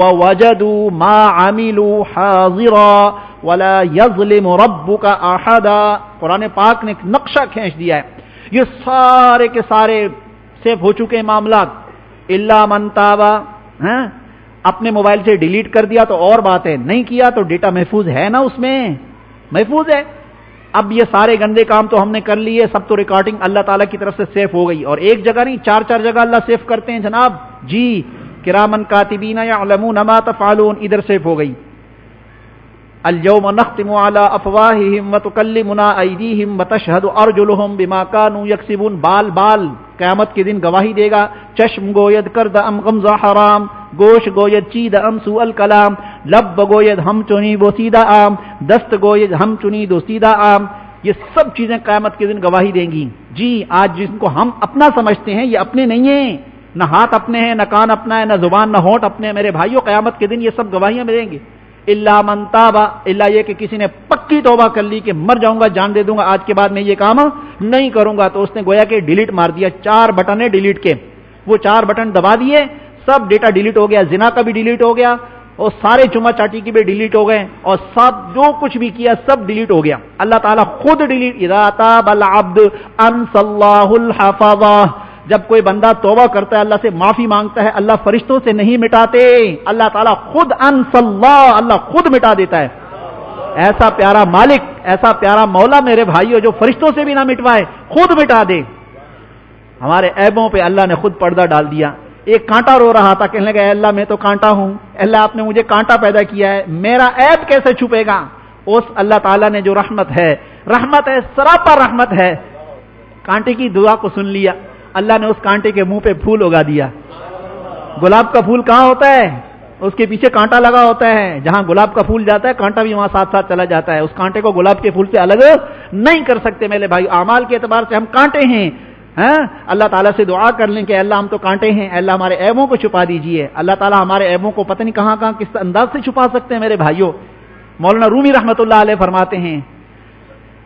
وَوَجَدُوا مَا عَمِلُوا حَاضِرًا وَلَا يَظْلِمُ رَبُّكَ أَحَدًا. قرآن پاک نے ایک نقشہ کھینچ دیا ہے. یہ سارے کے سارے سیف ہو چکے معاملات. الا من تاب، اپنے موبائل سے ڈیلیٹ کر دیا تو اور بات ہے، نہیں کیا تو ڈیٹا محفوظ ہے نا، اس میں محفوظ ہے. اب یہ سارے گندے کام تو ہم نے کر لیے، سب تو ریکارڈنگ اللہ تعالیٰ کی طرف سے سیف ہو گئی. اور ایک جگہ نہیں، 4 جگہ اللہ سیف کرتے ہیں جناب. جی کرامن کاتبین یعلمون ما تفعلون، ادھر سیف ہو گئی. اليوم نختم على افواههم وتكلمنا ايديهم وتشهد ارجلهم بما كانوا يكسبون. بال قیامت کے دن گواہی دے گا. چشم گوید کرد ام غمزہ حرام، گوش گوید چید ام سوء الکلام، لب گوید ہم چنی وہ سیدھا عام، دست گوید ہم چنی دو سیدھا عام. یہ سب چیزیں قیامت کے دن گواہی دیں گی. جی آج جن کو ہم اپنا سمجھتے ہیں یہ اپنے نہیں ہیں، نہ ہاتھ اپنے ہیں، نہ کان اپنا ہے، نہ زبان نہ ہونٹ اپنے. میرے بھائیوں قیامت کے دن یہ سب گواہیاں ملیں گی. الا من تاب، الا یہ کہ کسی نے پکی توبہ کر لی کہ مر جاؤں گا، جان دے دوں گا، آج کے بعد میں یہ کام نہیں کروں گا، تو اس نے گویا کہ ڈیلیٹ مار دیا. 4 بٹن ہے ڈیلیٹ کے، وہ 4 بٹن دبا دیے، سب ڈیٹا ڈیلیٹ ہو گیا. زنا کا بھی ڈیلیٹ ہو گیا اور سارے چما چاٹی کی بھی ڈیلیٹ ہو گئے اور سب جو کچھ بھی کیا سب ڈیلیٹ ہو گیا. اللہ تعالیٰ خود ڈیلیٹ. اذا تاب العبد انسى الله الحفظہ. جب کوئی بندہ توبہ کرتا ہے، اللہ سے معافی مانگتا ہے، اللہ فرشتوں سے نہیں مٹاتے، اللہ تعالیٰ خود انسى الله، اللہ خود مٹا دیتا ہے. ایسا پیارا مالک، ایسا پیارا مولا میرے بھائیوں، جو فرشتوں سے بھی نہ مٹوائے، خود مٹا دے. ہمارے عیبوں پہ اللہ نے خود پردہ ڈال دیا. ایک کانٹا رو رہا تھا، کہنے لگا اے اللہ میں تو کانٹا ہوں، اللہ آپ نے مجھے کانٹا پیدا کیا ہے، میرا عیب کیسے چھپے گا؟ اس اللہ تعالیٰ نے جو رحمت ہے، سراپا رحمت ہے، کانٹے کی دعا کو سن لیا. اللہ نے اس کانٹے کے منہ پہ پھول اگا دیا. گلاب کا پھول کہاں ہوتا ہے؟ اس کے پیچھے کانٹا لگا ہوتا ہے. جہاں گلاب کا پھول جاتا ہے کانٹا بھی وہاں ساتھ ساتھ چلا جاتا ہے. اس کانٹے کو گلاب کے پھول سے الگ نہیں کر سکتے میرے بھائی. اعمال کے اعتبار سے ہم کانٹے ہیں. اللہ تعالیٰ سے دعا کر لیں کہ اللہ ہم تو کانٹے ہیں، اللہ ہمارے عیبوں کو چھپا دیجئے. اللہ تعالیٰ ہمارے عیبوں کو پتہ نہیں کہاں کس انداز سے چھپا سکتے ہیں میرے بھائیوں. مولانا رومی رحمۃ اللہ علیہ فرماتے ہیں،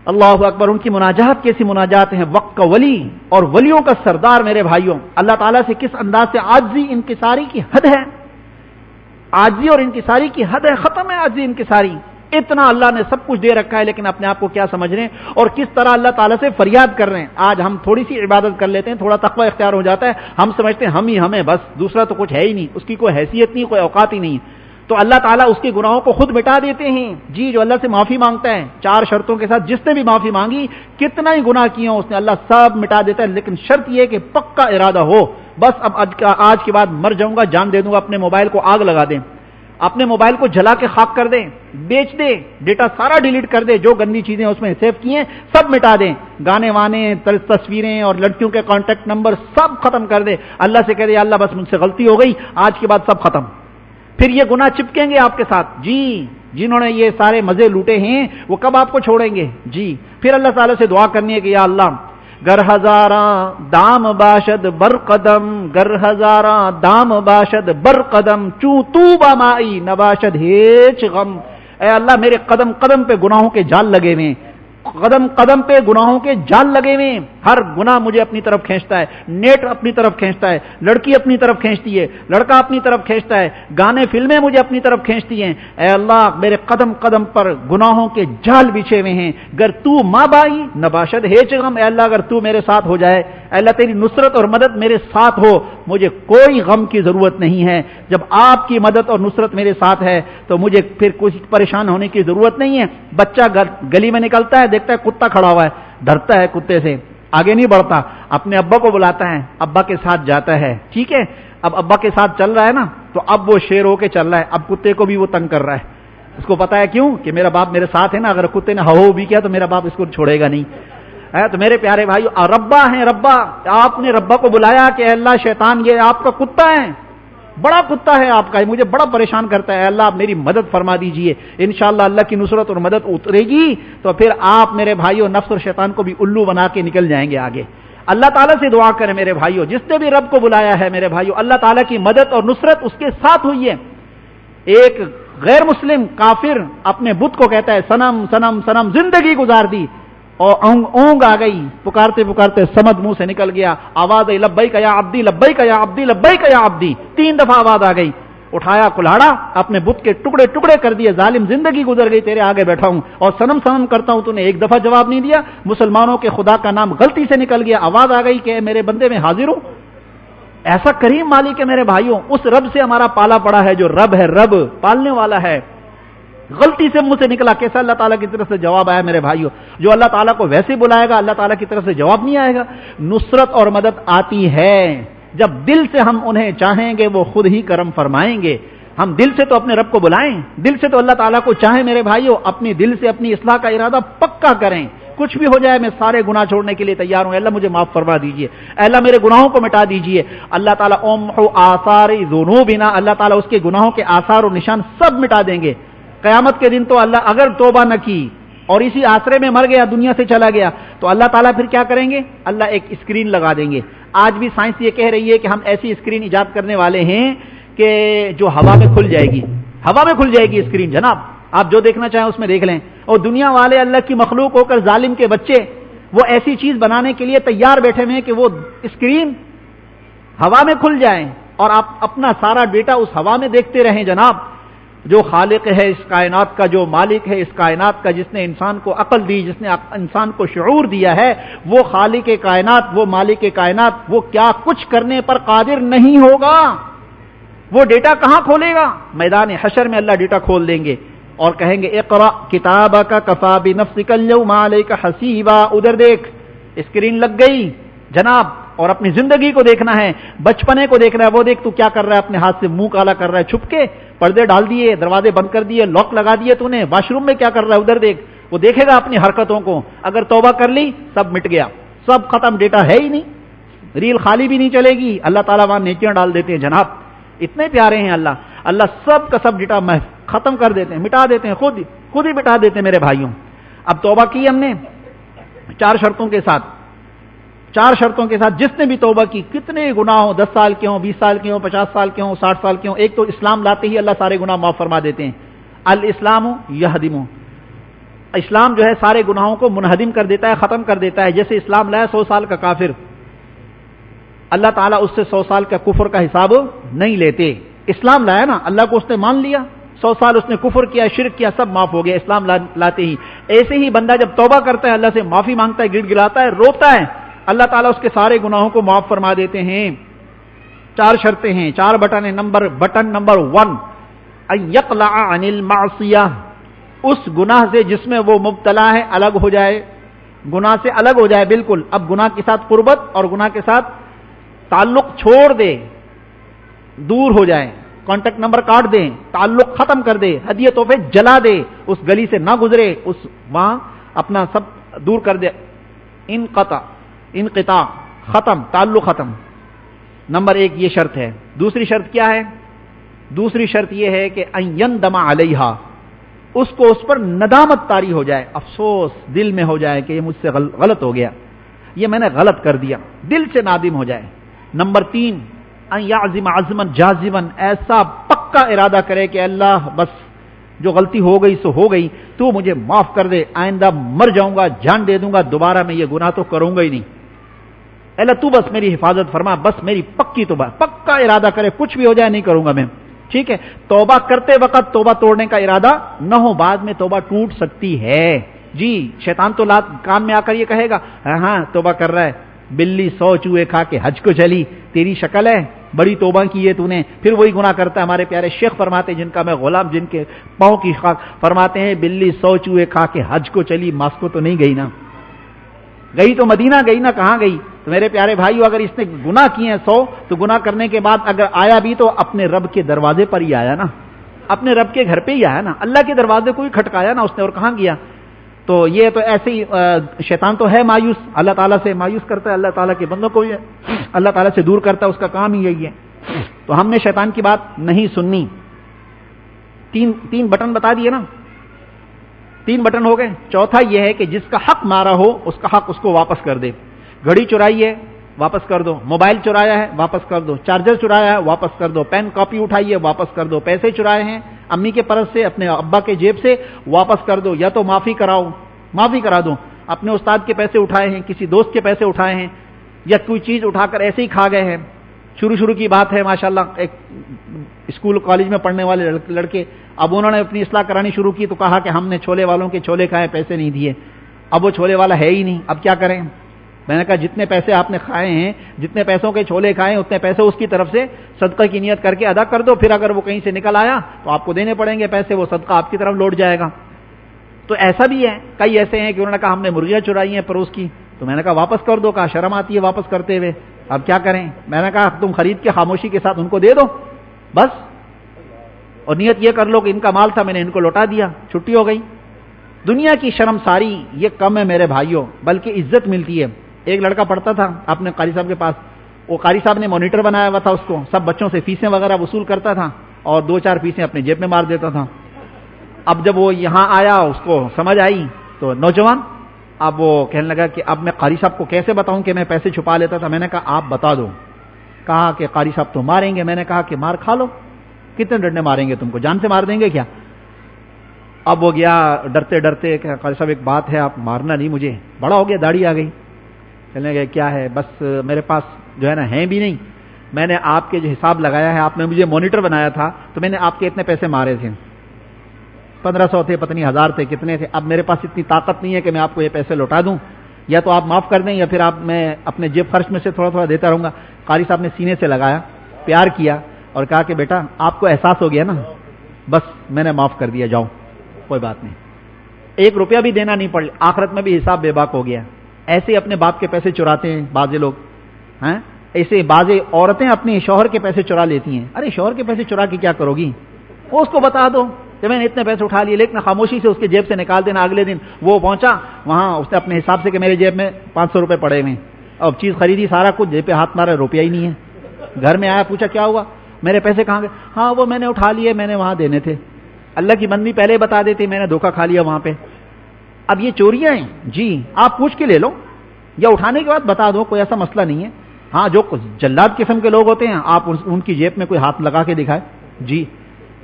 اللہ اکبر، ان کی مناجات کیسی مناجات ہیں. وقت کا ولی اور ولیوں کا سردار میرے بھائیوں، اللہ تعالیٰ سے کس انداز سے عاجزی انکساری کی حد ہے. عاجزی اور انکساری کی حد ہے، ختم ہے عاجزی انکساری. اتنا اللہ نے سب کچھ دے رکھا ہے لیکن اپنے آپ کو کیا سمجھ رہے ہیں اور کس طرح اللہ تعالیٰ سے فریاد کر رہے ہیں. آج ہم تھوڑی سی عبادت کر لیتے ہیں، تھوڑا تقوی اختیار ہو جاتا ہے، ہم سمجھتے ہیں ہم ہی ہمیں، بس دوسرا تو کچھ ہے ہی نہیں، اس کی کوئی حیثیت نہیں، کوئی اوقات ہی نہیں. تو اللہ تعالیٰ اس کے گناہوں کو خود مٹا دیتے ہیں. جی جو اللہ سے معافی مانگتا ہے 4 شرطوں کے ساتھ، جس نے بھی معافی مانگی، کتنا ہی گناہ کیا ہو اس نے، اللہ سب مٹا دیتا ہے. لیکن شرط یہ کہ پکا ارادہ ہو، بس اب آج کے بعد مر جاؤں گا، جان دے دوں گا، اپنے موبائل کو آگ لگا دیں، اپنے موبائل کو جلا کے خاک کر دیں، بیچ دیں، ڈیٹا سارا ڈیلیٹ کر دیں، جو گندی چیزیں اس میں سیو کی ہیں سب مٹا دیں، گانے وانے، تصویریں اور لڑکیوں کے کانٹیکٹ نمبر سب ختم کر دیں، اللہ سے کہہ دیں اللہ بس مجھ سے غلطی ہو گئی، آج کے بعد سب ختم۔ پھر یہ گناہ چپکیں گے آپ کے ساتھ، جی جنہوں نے یہ سارے مزے لوٹے ہیں وہ کب آپ کو چھوڑیں گے؟ جی پھر اللہ تعالیٰ سے دعا کرنی ہے کہ یا اللہ گر ہزاراں دام باشد بر قدم، گر ہزاراں دام باشد بر قدم، چوں تو بامائی نباشد ہیچ غم، اے اللہ میرے قدم قدم پہ گناہوں کے جال لگے ہوئے، قدم قدم پہ گناہوں کے جال لگے ہوئے، ہر گناہ مجھے اپنی طرف کھینچتا ہے، نیٹ اپنی طرف کھینچتا ہے، لڑکی اپنی طرف کھینچتی ہے، لڑکا اپنی طرف کھینچتا ہے، گانے فلمیں مجھے اپنی طرف کھینچتی ہیں، اے اللہ میرے قدم قدم پر گناہوں کے جال بچھے ہوئے ہیں، گر تو ماں بائی نباشد ہیچ غم، اے اللہ اگر تو میرے ساتھ ہو جائے، اے اللہ تیری نصرت اور مدد میرے ساتھ ہو، مجھے کوئی غم کی ضرورت نہیں ہے، جب آپ کی مدد اور نصرت میرے ساتھ ہے تو مجھے پھر کچھ پریشان ہونے کی ضرورت نہیں ہے۔ بچہ گلی میں نکلتا ہے، دیکھتا ہے کتا کھڑا ہوا ہے، ڈرتا ہے کتے سے، آگے نہیں بڑھتا، اپنے ابا کو بلاتا ہے، ابا کے ساتھ جاتا ہے، ٹھیک ہے، اب ابا کے ساتھ چل رہا ہے نا تو اب وہ شیر ہو کے چل رہا ہے، اب کتے کو بھی وہ تنگ کر رہا ہے، اس کو پتا ہے کیوں کہ میرا باپ میرے ساتھ ہے نا، اگر کتے نے ہو بھی کیا تو میرا باپ اس کو چھوڑے گا نہیں۔ تو میرے پیارے بھائیو، ربا ہیں، ربا، آپ نے ربا کو بلایا کہ اللہ شیطان یہ آپ کا کتا ہے، بڑا کتا ہے آپ کا، مجھے بڑا پریشان کرتا ہے، اللہ آپ میری مدد فرما دیجئے، انشاءاللہ اللہ کی نصرت اور مدد اترے گی تو پھر آپ میرے بھائیو نفس اور شیطان کو بھی الو بنا کے نکل جائیں گے آگے۔ اللہ تعالیٰ سے دعا کریں میرے بھائیو، جس نے بھی رب کو بلایا ہے میرے بھائیو، اللہ تعالیٰ کی مدد اور نصرت اس کے ساتھ ہوئی ہے۔ ایک غیر مسلم کافر اپنے بت کو کہتا ہے صنم صنم صنم، زندگی گزار دی اور اونگ آ گئی، پکارتے پکارتے سمد منہ سے نکل گیا، آواز آئی لبیک یا عبدی لبیک یا عبدی لبیک یا عبدی، 3 دفعہ آواز آ گئی، اٹھایا کلاڑا، اپنے بت کے ٹکڑے ٹکڑے کر دیے، ظالم زندگی گزر گئی، تیرے آگے بیٹھا ہوں اور سنم سنم کرتا ہوں، تو نے 1 دفعہ جواب نہیں دیا، مسلمانوں کے خدا کا نام غلطی سے نکل گیا، آواز آ گئی کہ میرے بندے میں حاضر ہوں۔ ایسا کریم مالک ہے میرے بھائیوں، اس رب سے ہمارا پالا پڑا ہے جو رب ہے، رب پالنے والا ہے، غلطی سے منہ سے نکلا، کیسا اللہ تعالیٰ کی طرف سے جواب آیا میرے بھائیوں؟ جو اللہ تعالیٰ کو ویسے بلائے گا اللہ تعالیٰ کی طرف سے جواب نہیں آئے گا۔ نصرت اور مدد آتی ہے جب دل سے ہم انہیں چاہیں گے، وہ خود ہی کرم فرمائیں گے۔ ہم دل سے تو اپنے رب کو بلائیں، دل سے تو اللہ تعالیٰ کو چاہیں میرے بھائیوں، اپنی دل سے اپنی اصلاح کا ارادہ پکا کریں، کچھ بھی ہو جائے میں سارے گناہ چھوڑنے کے لیے تیار ہوں، اللہ مجھے معاف فرما دیجئے، اللہ میرے گناہوں کو مٹا دیجئے۔ اللہ تعالیٰ امحو آثار ذنوبنا، اللہ تعالیٰ اس کے گناہوں کے آثار و نشان سب مٹا دیں گے۔ قیامت کے دن تو اللہ اگر توبہ نہ کی اور اسی آسرے میں مر گیا، دنیا سے چلا گیا، تو اللہ تعالیٰ پھر کیا کریں گے؟ اللہ ایک اسکرین لگا دیں گے۔ آج بھی سائنس یہ کہہ رہی ہے کہ ہم ایسی اسکرین ایجاد کرنے والے ہیں کہ جو ہوا میں کھل جائے گی، ہوا میں کھل جائے گی اسکرین، جناب آپ جو دیکھنا چاہیں اس میں دیکھ لیں۔ اور دنیا والے اللہ کی مخلوق ہو کر ظالم کے بچے وہ ایسی چیز بنانے کے لیے تیار بیٹھے ہوئے ہیں کہ وہ اسکرین ہوا میں کھل جائے اور آپ اپنا سارا ڈیٹا اس ہوا میں دیکھتے رہیں۔ جناب جو خالق ہے اس کائنات کا، جو مالک ہے اس کائنات کا، جس نے انسان کو عقل دی، جس نے انسان کو شعور دیا ہے، وہ خالق کائنات، وہ مالک کائنات، وہ کیا کچھ کرنے پر قادر نہیں ہوگا؟ وہ ڈیٹا کہاں کھولے گا؟ میدان حشر میں اللہ ڈیٹا کھول دیں گے اور کہیں گے اقرأ کتابک کفی بنفسک اليوم علیک حسیبا، ادھر دیکھ، اسکرین لگ گئی جناب، اور اپنی زندگی کو دیکھنا ہے، بچپنے کو دیکھنا ہے، وہ دیکھ تو کیا کر رہا ہے، اپنے ہاتھ سے منہ کالا کر رہا ہے، چھپ کے پردے ڈال دیے، دروازے بند کر دیے، لاک لگا دیے تو نے، واش روم میں کیا کر رہا ہے ادھر دیکھ، وہ دیکھے گا اپنی حرکتوں کو، اگر توبہ کر لی سب مٹ گیا، سب ختم، ڈیٹا ہے ہی نہیں، ریل خالی بھی نہیں چلے گی، اللہ تعالیٰ وہاں نیکیاں ڈال دیتے ہیں جناب، اتنے پیارے ہیں اللہ، اللہ سب کا سب ڈیٹا ختم کر دیتے ہیں، مٹا دیتے ہیں، خود ہی مٹا دیتے ہیں میرے بھائیوں۔ اب توبہ کی ہم نے 4 شرطوں کے ساتھ، 4 شرطوں کے ساتھ، جس نے بھی توبہ کی، کتنے گناہ ہوں، 10 سال کے ہوں، 20 سال کے ہوں، 50 سال کے ہوں، 60 سال کے ہوں، ایک تو اسلام لاتے ہی اللہ سارے گناہ معاف فرما دیتے ہیں۔ الاسلام یہدم، اسلام جو ہے سارے گناہوں کو منہدم کر دیتا ہے، ختم کر دیتا ہے۔ جیسے اسلام لایا 100 سال کا کافر، اللہ تعالیٰ اس سے 100 سال کا کفر کا حساب نہیں لیتے۔ اسلام لایا نا، اللہ کو اس نے مان لیا، 100 سال اس نے کفر کیا، شرک کیا، سب معاف ہو گیا اسلام لاتے ہی۔ ایسے ہی بندہ جب توبہ کرتا ہے، اللہ سے معافی مانگتا ہے، گڑ گڑاتا ہے، روتا ہے، اللہ تعالیٰ اس کے سارے گناہوں کو معاف فرما دیتے ہیں۔ 4 شرطیں ہیں، 4 بٹن ہیں۔ بٹن نمبر 1 ان یقلع عن المعصیہ، اس گناہ سے جس میں وہ مبتلا ہے الگ ہو جائے، گناہ سے الگ ہو جائے بالکل، اب گناہ کے ساتھ قربت اور گناہ کے ساتھ تعلق چھوڑ دے، دور ہو جائے، کانٹیکٹ نمبر کاٹ دیں، تعلق ختم کر دے، ہدیے تحفے جلا دے، اس گلی سے نہ گزرے، اس وہاں اپنا سب دور کر دے، انقطاع ختم، تعلق ختم۔ نمبر 1 یہ شرط ہے۔ دوسری شرط کیا ہے؟ دوسری شرط یہ ہے کہ ان یندم علیہا، اس کو اس پر ندامت طاری ہو جائے، افسوس دل میں ہو جائے کہ یہ مجھ سے غلط ہو گیا، یہ میں نے غلط کر دیا، دل سے نادم ہو جائے۔ نمبر 3 ان یعزم عزما جازما، ایسا پکا ارادہ کرے کہ اللہ بس جو غلطی ہو گئی سو ہو گئی، تو مجھے معاف کر دے، آئندہ مر جاؤں گا، جان دے دوں گا، دوبارہ میں یہ گناہ تو کروں گا ہی نہیں، اللہ تو بس میری حفاظت فرما، بس میری پکی توبہ، پکا ارادہ کرے، کچھ بھی ہو جائے نہیں کروں گا میں، ٹھیک ہے۔ توبہ کرتے وقت توبہ توڑنے کا ارادہ نہ ہو، بعد میں توبہ ٹوٹ سکتی ہے۔ جی شیطان تو کان میں آ کر یہ کہے گا ہاں توبہ کر رہا ہے، بلی 100 چوہے کھا کے حج کو چلی، تیری شکل ہے، بڑی توبہ کی ہے تو نے، پھر وہی گناہ کرتا ہے۔ ہمارے پیارے شیخ فرماتے ہیں، جن کا میں غلام، جن کے پاؤں کی خاک، فرماتے ہیں بلی 100 چوہے کھا کے حج کو چلی، ماسکو تو نہیں گئی نا، گئی تو مدینہ گئی نا، کہاں گئی؟ تو میرے پیارے بھائیو، اگر اس نے گناہ کیے ہیں 100، تو گناہ کرنے کے بعد اگر آیا بھی تو اپنے رب کے دروازے پر ہی آیا نا، اپنے رب کے گھر پہ ہی آیا نا، اللہ کے دروازے کو ہی کھٹکایا نا اس نے، اور کہاں گیا؟ تو یہ تو ایسے ہی شیطان تو ہے مایوس، اللہ تعالیٰ سے مایوس کرتا ہے، اللہ تعالیٰ کے بندوں کو اللہ تعالیٰ سے دور کرتا ہے، اس کا کام ہی یہی ہے۔ تو ہم نے شیطان کی بات نہیں سننی۔ تین بٹن بتا دیے نا، 3 بٹن ہو گئے۔ چوتھا یہ ہے کہ جس کا حق مارا ہو اس کا حق اس کو واپس کر دے۔ گھڑی چرائی ہے واپس کر دو، موبائل چرایا ہے واپس کر دو، چارجر چرایا ہے واپس کر دو، پین کاپی اٹھائی ہے واپس کر دو، پیسے چرائے ہیں امی کے پرس سے، اپنے ابا کے جیب سے، واپس کر دو، یا تو معافی کرا دو۔ اپنے استاد کے پیسے اٹھائے ہیں، کسی دوست کے پیسے اٹھائے ہیں، یا کوئی چیز اٹھا کر ایسے ہی کھا گئے ہیں۔ شروع کی بات ہے ماشاءاللہ، ایک اسکول کالج میں پڑھنے والے لڑکے، اب انہوں نے اپنی اصلاح کرانی شروع کی تو کہا کہ ہم نے چھولے والوں کے چھولے کھائے، پیسے نہیں دیے، اب وہ چھولے والا ہے ہی نہیں، اب کیا کریں؟ میں نے کہا جتنے پیسے آپ نے کھائے ہیں، جتنے پیسوں کے چھولے کھائے ہیں، اتنے پیسے اس کی طرف سے صدقہ کی نیت کر کے ادا کر دو، پھر اگر وہ کہیں سے نکل آیا تو آپ کو دینے پڑیں گے پیسے، وہ صدقہ آپ کی طرف لوٹ جائے گا۔ تو ایسا بھی ہے، کئی ایسے ہیں کہ انہوں نے کہا ہم نے مرغیاں چرائی ہیں پڑوس کی، تو میں نے کہا واپس کر دو، کہا شرم آتی ہے واپس کرتے ہوئے، اب کیا کریں؟ میں نے کہا تم خرید کے خاموشی کے ساتھ ان کو دے دو بس، اور نیت یہ کر لو کہ ان کا مال تھا، میں نے ان کو لوٹا دیا، چھٹی ہو گئی۔ دنیا کی شرم ساری یہ کم ہے میرے بھائیوں، بلکہ عزت ملتی ہے۔ ایک لڑکا پڑھتا تھا اپنے قاری صاحب کے پاس، وہ قاری صاحب نے مانیٹر بنایا ہوا تھا، اس کو سب بچوں سے فیسیں وغیرہ وصول کرتا تھا، اور 2-4 فیسیں اپنے جیب میں مار دیتا تھا۔ اب جب وہ یہاں آیا، اس کو سمجھ آئی، تو نوجوان اب وہ کہنے لگا کہ اب میں قاری صاحب کو کیسے بتاؤں کہ میں پیسے چھپا لیتا تھا؟ میں نے کہا آپ بتا دو۔ کہا کہ قاری صاحب تو ماریں گے۔ میں نے کہا کہ مار کھا لو، کتنے ڈنڈے ماریں گے تم کو؟ جان سے مار دیں گے کیا؟ اب وہ گیا ڈرتے ڈرتے کہ قاری صاحب ایک بات ہے، آپ مارنا نہیں مجھے، بڑا ہو گیا، داڑھی آ گئی، کہنے لگے کیا ہے؟ بس میرے پاس جو ہے نا ہے بھی نہیں، میں نے آپ کے جو حساب لگایا ہے، آپ نے مجھے مانیٹر بنایا تھا تو میں نے آپ کے اتنے پیسے مارے تھے، 1500 تھے، پتہ نہیں 1000 تھے، کتنے تھے، اب میرے پاس اتنی طاقت نہیں ہے کہ میں آپ کو یہ پیسے لوٹا دوں، یا تو آپ معاف کر دیں یا پھر میں اپنے جیب خرچ میں سے تھوڑا تھوڑا دیتا رہوں گا۔ قاری صاحب نے سینے سے لگایا، پیار کیا اور کہا کہ بیٹا آپ کو احساس ہو گیا نا، بس میں نے معاف کر دیا، جاؤ کوئی بات نہیں، 1 روپیہ بھی دینا نہیں پڑ، آخرت میں بھی حساب بے باک ہو گیا۔ ایسے اپنے باپ کے پیسے چراتے ہیں بعض لوگ، ہیں ایسے بعض عورتیں اپنے شوہر کے پیسے چرا لیتی ہیں۔ ارے شوہر کے پیسے چرا کے کیا کرو گی؟ وہ اس کو بتا دو کہ میں نے اتنے پیسے اٹھا لیے، لیکن خاموشی سے اس کے جیب سے نکال دینا۔ اگلے دن وہ پہنچا وہاں، اس نے اپنے حساب سے کہ میرے جیب میں 500 روپے پڑے ہوئے، اب چیز خریدی سارا کچھ، جیب پہ ہاتھ مارا، روپیہ ہی نہیں ہے۔ گھر میں آیا، پوچھا کیا ہوا؟ میرے پیسے کہاں گئے؟ ہاں وہ میں نے اٹھا لیے، میں نے وہاں دینے تھے۔ اللہ کی بندی پہلے بتا دیتی، میں نے دھوکہ کھا لیا وہاں پہ۔ اب یہ چوریاں ہیں جی، آپ پوچھ کے لے لو یا اٹھانے کے بعد بتا دو، کوئی ایسا مسئلہ نہیں ہے۔ ہاں جو جلاد قسم کے لوگ ہوتے ہیں، آپ ان کی جیب میں کوئی ہاتھ لگا کے دکھائے جی،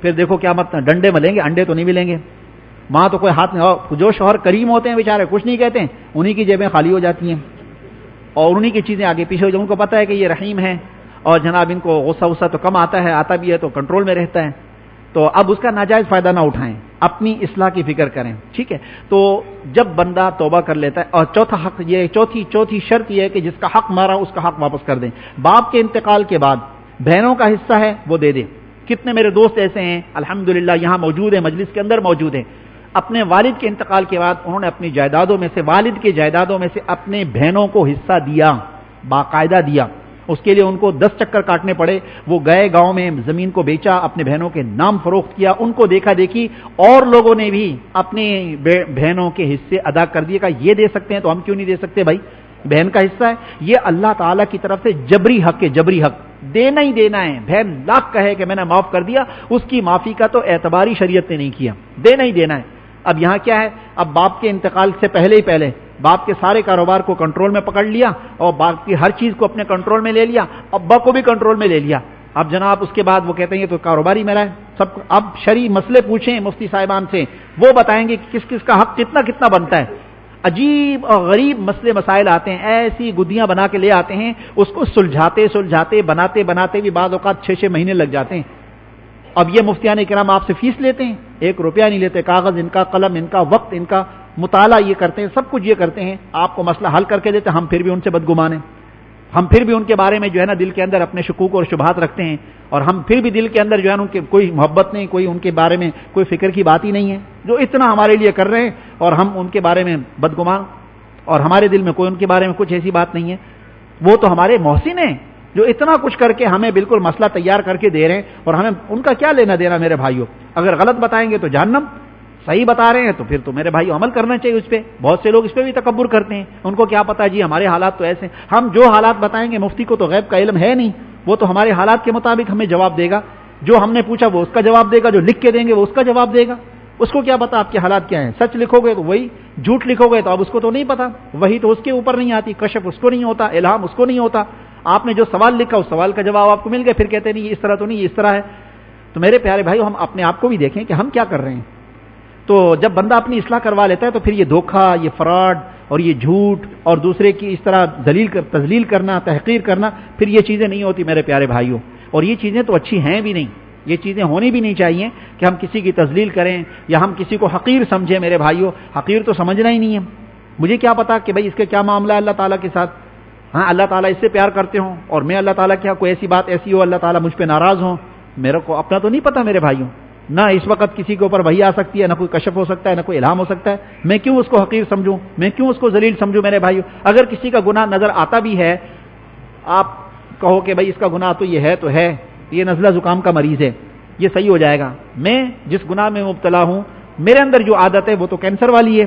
پھر دیکھو کیا مطلب، ڈنڈے ملیں گے، انڈے تو نہیں ملیں گے وہاں، تو کوئی ہاتھ نہیں۔ جو شوہر کریم ہوتے ہیں بیچارے کچھ نہیں کہتے ہیں، انہی کی جیبیں خالی ہو جاتی ہیں اور انہی کی چیزیں آگے پیچھے ہو جائیں۔ ان کو پتہ ہے کہ یہ رحیم ہے اور جناب ان کو غصہ تو کم آتا ہے، آتا بھی ہے تو کنٹرول میں رہتا ہے، تو اب اس کا ناجائز فائدہ نہ اٹھائیں، اپنی اصلاح کی فکر کریں، ٹھیک ہے۔ تو جب بندہ توبہ کر لیتا ہے، اور چوتھا حق یہ، چوتھی شرط یہ ہے کہ جس کا حق مارا اس کا حق واپس کر دیں۔ باپ کے انتقال کے بعد بہنوں کا حصہ ہے وہ دے دیں۔ کتنے میرے دوست ایسے ہیں الحمدللہ یہاں موجود ہیں، مجلس کے اندر موجود ہیں، اپنے والد کے انتقال کے بعد انہوں نے اپنی جائیدادوں میں سے، والد کی جائیدادوں میں سے اپنے بہنوں کو حصہ دیا، باقاعدہ دیا، اس کے لیے ان کو 10 چکر کاٹنے پڑے. وہ گئے گاؤں میں زمین کو بیچا, اپنے بہنوں کے نام فروخت کیا, ان کو دیکھا دیکھی اور لوگوں نے بھی اپنی بہنوں کے حصے ادا کر دیے. کہا یہ دے سکتے ہیں تو ہم کیوں نہیں دے سکتے بھائی, بہن کا حصہ ہے. یہ اللہ تعالیٰ کی طرف سے جبری حق ہے, جبری حق دینا ہی دینا ہے. بہن لاکھ کہے کہ میں نے معاف کر دیا, اس کی معافی کا تو اعتبار ہی شریعت نے نہیں کیا, دینا ہی دینا ہے. اب یہاں کیا ہے, اب باپ کے انتقال سے پہلے ہی پہلے باپ کے سارے کاروبار کو کنٹرول میں پکڑ لیا اور باپ کی ہر چیز کو اپنے کنٹرول میں لے لیا, ابا کو بھی کنٹرول میں لے لیا. اب جناب اس کے بعد وہ کہتے ہیں یہ تو کاروبار ہی میرا ہے سب. اب شرعی مسئلے پوچھیں مفتی صاحبان سے, وہ بتائیں گے کہ کس کس کا حق کتنا کتنا بنتا ہے. عجیب اور غریب مسئلے مسائل آتے ہیں, ایسی گدیاں بنا کے لے آتے ہیں, اس کو سلجھاتے بناتے بناتے بھی بعض اوقات 6 مہینے لگ جاتے ہیں. اب یہ مفتیان کرام آپ سے فیس لیتے ہیں, 1 روپیہ نہیں لیتے. کاغذ ان کا, قلم ان کا, وقت ان کا, مطالعہ یہ کرتے ہیں, سب کچھ یہ کرتے ہیں, آپ کو مسئلہ حل کر کے دیتے. ہم پھر بھی ان سے بدگمان ہیں, ہم پھر بھی ان کے بارے میں جو ہے نا دل کے اندر اپنے شکوک اور شبہات رکھتے ہیں, اور ہم پھر بھی دل کے اندر جو ہے نا ان کے کوئی محبت نہیں, کوئی ان کے بارے میں کوئی فکر کی بات ہی نہیں ہے. جو اتنا ہمارے لیے کر رہے ہیں اور ہم ان کے بارے میں بدگمان, اور ہمارے دل میں کوئی ان کے بارے میں کچھ ایسی بات نہیں ہے. وہ تو ہمارے محسن ہیں جو اتنا کچھ کر کے ہمیں بالکل مسئلہ تیار کر کے دے رہے ہیں, اور ہمیں ان کا کیا لینا دینا میرے بھائیوں. اگر غلط بتائیں گے تو جہنم, صحیح بتا رہے ہیں تو پھر تو میرے بھائی عمل کرنا چاہیے اس پہ. بہت سے لوگ اس پہ بھی تکبر کرتے ہیں, ان کو کیا پتا جی ہمارے حالات تو ایسے. ہم جو حالات بتائیں گے, مفتی کو تو غیب کا علم ہے نہیں, وہ تو ہمارے حالات کے مطابق ہمیں جواب دے گا. جو ہم نے پوچھا وہ اس کا جواب دے گا, جو لکھ کے دیں گے وہ اس کا جواب دے گا. اس کو کیا پتا آپ کے حالات کیا ہیں. سچ لکھو گے تو وہی, جھوٹ لکھو گے تو اب اس کو تو نہیں پتا, وہی تو اس کے اوپر نہیں آتی, کشف اس کو نہیں ہوتا, الہام اس کو نہیں ہوتا. آپ نے جو سوال لکھا اس سوال کا جواب آپ کو مل گیا, پھر کہتے نہیں اس طرح تو نہیں, اس طرح ہے. تو میرے پیارے بھائی, ہم اپنے آپ کو بھی دیکھیں کہ ہم کیا کر رہے ہیں. تو جب بندہ اپنی اصلاح کروا لیتا ہے تو پھر یہ دھوکہ, یہ فراڈ اور یہ جھوٹ اور دوسرے کی اس طرح تذلیل کرنا, تحقیر کرنا, پھر یہ چیزیں نہیں ہوتی میرے پیارے بھائیوں. اور یہ چیزیں تو اچھی ہیں بھی نہیں, یہ چیزیں ہونی بھی نہیں چاہیے کہ ہم کسی کی تذلیل کریں یا ہم کسی کو حقیر سمجھیں. میرے بھائیوں, حقیر تو سمجھنا ہی نہیں ہے. مجھے کیا پتا کہ بھائی اس کے کیا معاملہ ہے اللہ تعالیٰ کے ساتھ. ہاں, اللہ تعالیٰ اس سے پیار کرتے ہوں اور میں اللہ تعالیٰ کے کوئی ایسی بات ایسی ہو, اللہ تعالیٰ مجھ پہ ناراض ہوں, میرے کو اپنا تو نہیں پتا میرے بھائیوں. نہ اس وقت کسی کے اوپر وحی آ سکتی ہے, نہ کوئی کشف ہو سکتا ہے, نہ کوئی الہام ہو سکتا ہے. میں کیوں اس کو حقیر سمجھوں, میں کیوں اس کو ذلیل سمجھوں میرے بھائیوں. اگر کسی کا گناہ نظر آتا بھی ہے, آپ کہو کہ بھائی اس کا گناہ تو ہے, یہ نزلہ زکام کا مریض ہے, یہ صحیح ہو جائے گا. میں جس گناہ میں مبتلا ہوں, میرے اندر جو عادت ہے وہ تو کینسر والی ہے.